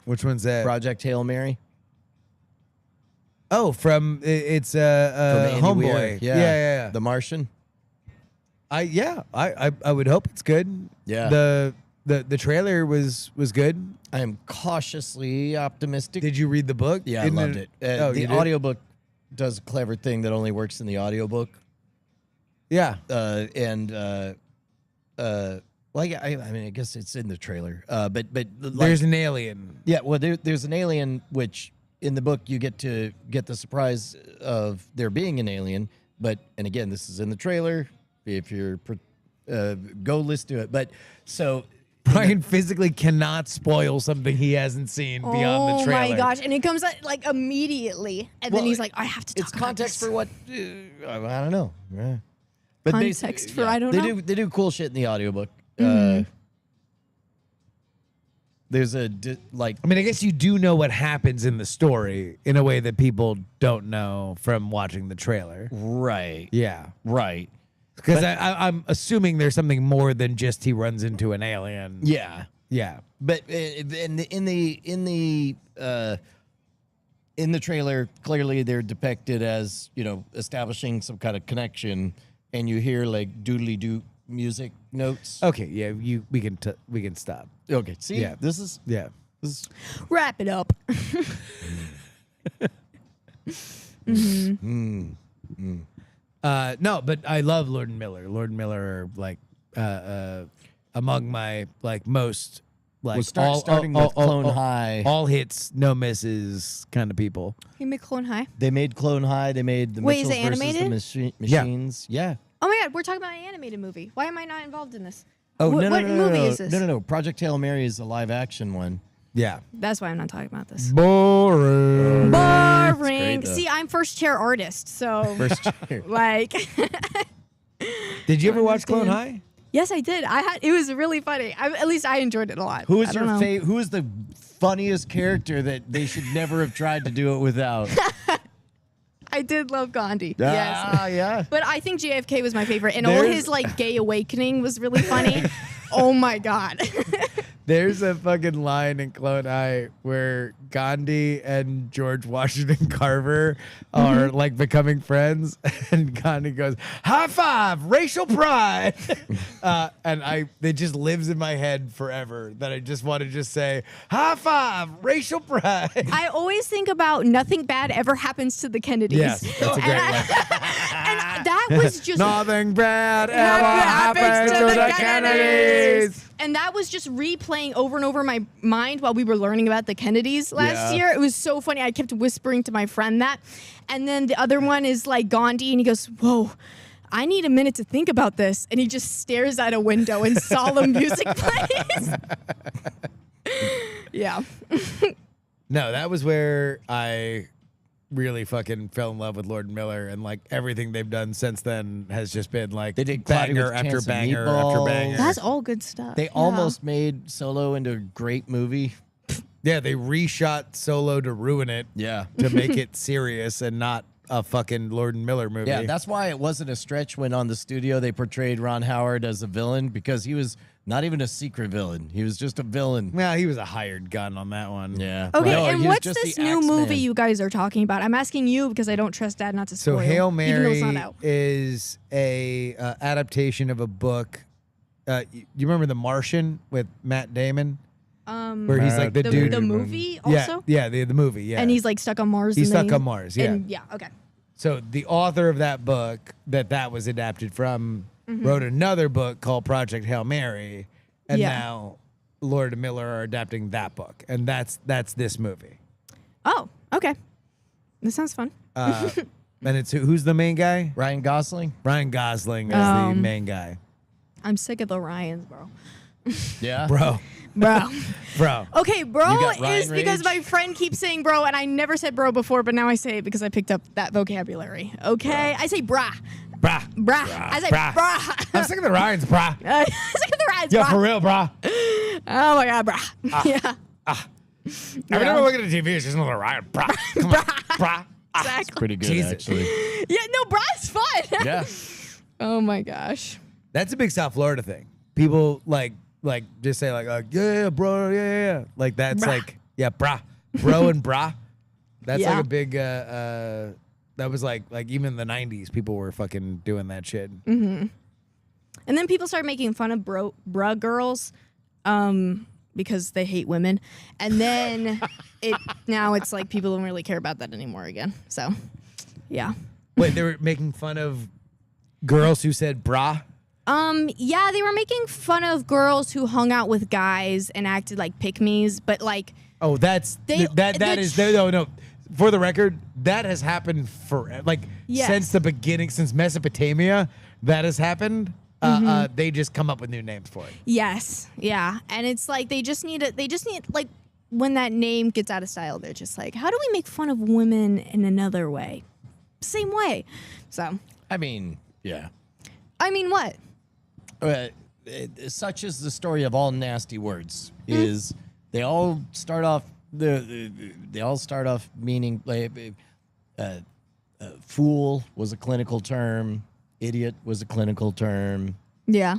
Which one's that? Project Hail Mary? Oh, it's From Andy Homeboy. Weir. Yeah. The Martian. I would hope it's good. Yeah. The trailer was good. I am cautiously optimistic. Did you read the book? Yeah, I Isn't loved it. Oh, The you did? audiobook does a clever thing that only works in the audiobook. Yeah. Well, yeah, I mean, I guess it's in the trailer. But like, There's an alien. yeah, well, there's an alien, which in the book you get to get the surprise of there being an alien. But and again, this is in the trailer. If you're go listen to it. But so Brian physically cannot spoil something he hasn't seen beyond the trailer. Oh my gosh! And it comes out, like immediately, and Well, then he's like, "I have to talk it's about context this." for what I don't know. Yeah. But Context basically, for I don't know. They do cool shit in the audiobook. There's like I mean, I guess you do know what happens in the story in a way that people don't know from watching the trailer. right, Yeah. right, Because I'm assuming there's something more than just he runs into an alien. yeah. Yeah. But in the trailer, clearly they're depicted as establishing some kind of connection, and you hear like doodly doo music notes. Okay. Yeah. We can stop. Okay, see, Yeah. this is Yeah. Wrap it up. No, but I love Lord and Miller. Lord and Miller are like among my like most like Well, starting with Clone High. all hits, no misses kind of people. You make Clone High. They made Clone High. They made the Wait, is Mitchells it versus the animated? Machines. Yeah. Oh my God, we're talking about an animated movie. Why am I not involved in this? Oh What- no, what no, no, movie no, is this? No. Project Hail Mary is a live action one. Yeah. That's why I'm not talking about this. Boring. Boring. though. See, I'm first chair artist, so First year. like, Did you ever watch Clone understand. High? yes, I did. It was really funny. At least I enjoyed it a lot. Who I is don't your know. favorite? Who is the funniest character that they should never have tried to do it without? I did love Gandhi. Yes. Ah, yeah. But I think JFK was my favorite, and all There's- his like gay awakening was really funny. Oh my God. There's a fucking line in Clone High where Gandhi and George Washington Carver are like becoming friends, and Gandhi goes, "High five, racial pride," and it just lives in my head forever. That I just want to just say, "High five, racial pride." I always think about nothing bad ever happens to the Kennedys. Yes, that's a great one. And that was just Nothing bad ever happens happens to the Kennedys. And that was just replaying over and over in my mind while we were learning about the Kennedys last year. It was so funny. I kept whispering to my friend that. And then the other one is like Gandhi, and he goes, "Whoa, I need a minute to think about this." And he just stares out a window and solemn music plays. Yeah. No, that was where I really fucking fell in love with Lord and Miller, and like everything they've done since then has just been like They did Cloudy banger with after Chance of banger after Meatballs. banger. That's all good stuff. They Yeah. almost made Solo into a great movie. Yeah, they reshot Solo to ruin it Yeah. to make it serious and not a fucking Lord and Miller movie. Yeah, that's why it wasn't a stretch when on the studio they portrayed Ron Howard as a villain, because he was not even a secret villain. He was just a villain. well, he was a hired gun on that one. Yeah. Okay, No, and he was what's just this the new Axeman. movie you guys are talking about? I'm asking you because I don't trust Dad not to So spoil. Hail even though Mary it's not out. is a adaptation of a book. You remember The Martian with Matt Damon, where he's like the, The, dude. the movie yeah, also? yeah, the movie. Yeah, And he's like stuck on Mars. He's and then stuck on Mars, yeah. And, yeah, okay. So the author of that book that was adapted from Mm-hmm. wrote another book called Project Hail Mary, and Yeah. now Lord and Miller are adapting that book, and that's this movie. Oh, okay. That sounds fun. And it's who's the main guy? Ryan Gosling. Ryan Gosling is the main guy. I'm sick of the Ryans, bro. Yeah, Bro. Bro. Okay, bro got Ryan is because rage? my friend keeps saying bro, and I never said bro before, but now I say it because I picked up that vocabulary. Okay? I say brah. Brah. Brah. I say Brah. brah. I'm sick of the Ryans, brah. I'm sick of the Ryans, Yeah, brah. for real, brah. Oh my god, brah. Yeah. Every time I look at the TV, it's just another Ryan, brah. Come on, brah. Exactly. pretty good Jesus. actually. Yeah, no, brah's fun. Yeah, Oh my gosh. That's a big South Florida thing. People like just say like yeah, bro, yeah. Like that's Brah. like brah, bro and brah. That's Yeah. like a big. That was like even in the '90s, people were fucking doing that shit. And then people started making fun of bruh girls because they hate women. And then now it's like people don't really care about that anymore again. So, yeah. Wait, they were making fun of girls who said brah. Yeah, they were making fun of girls who hung out with guys and acted like pick-me's, but like Oh, that's They- that the is ch- no. For the record, that has happened for like Yes. since the beginning, since Mesopotamia. That has happened. They just come up with new names for it. yes, yeah. And it's like they just need like when that name gets out of style, they're just like, how do we make fun of women in another way? Same way. So, I mean, yeah. I mean, what? Such is the story of all nasty words. Is they all start off they all start off meaning fool was a clinical term, idiot was a clinical term, Yeah.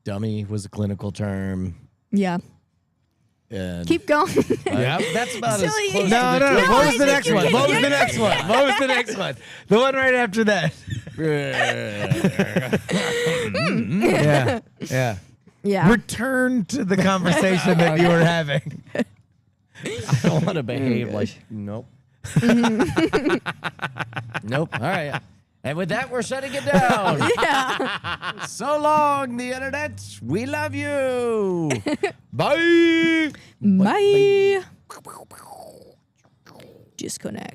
dummy was a clinical term. Yeah. And Keep going. Yeah, that's about Silly as close idiot. No. to the No, What I was the think next you're one? What was getting- the next one? What was the next one? The one right after that. Yeah. Yeah. Return to the conversation that you were having. I don't want to behave like nope. Nope. All right. And with that, we're shutting it down. Yeah. So long, the internet. We love you. Bye. Bye. Disconnect.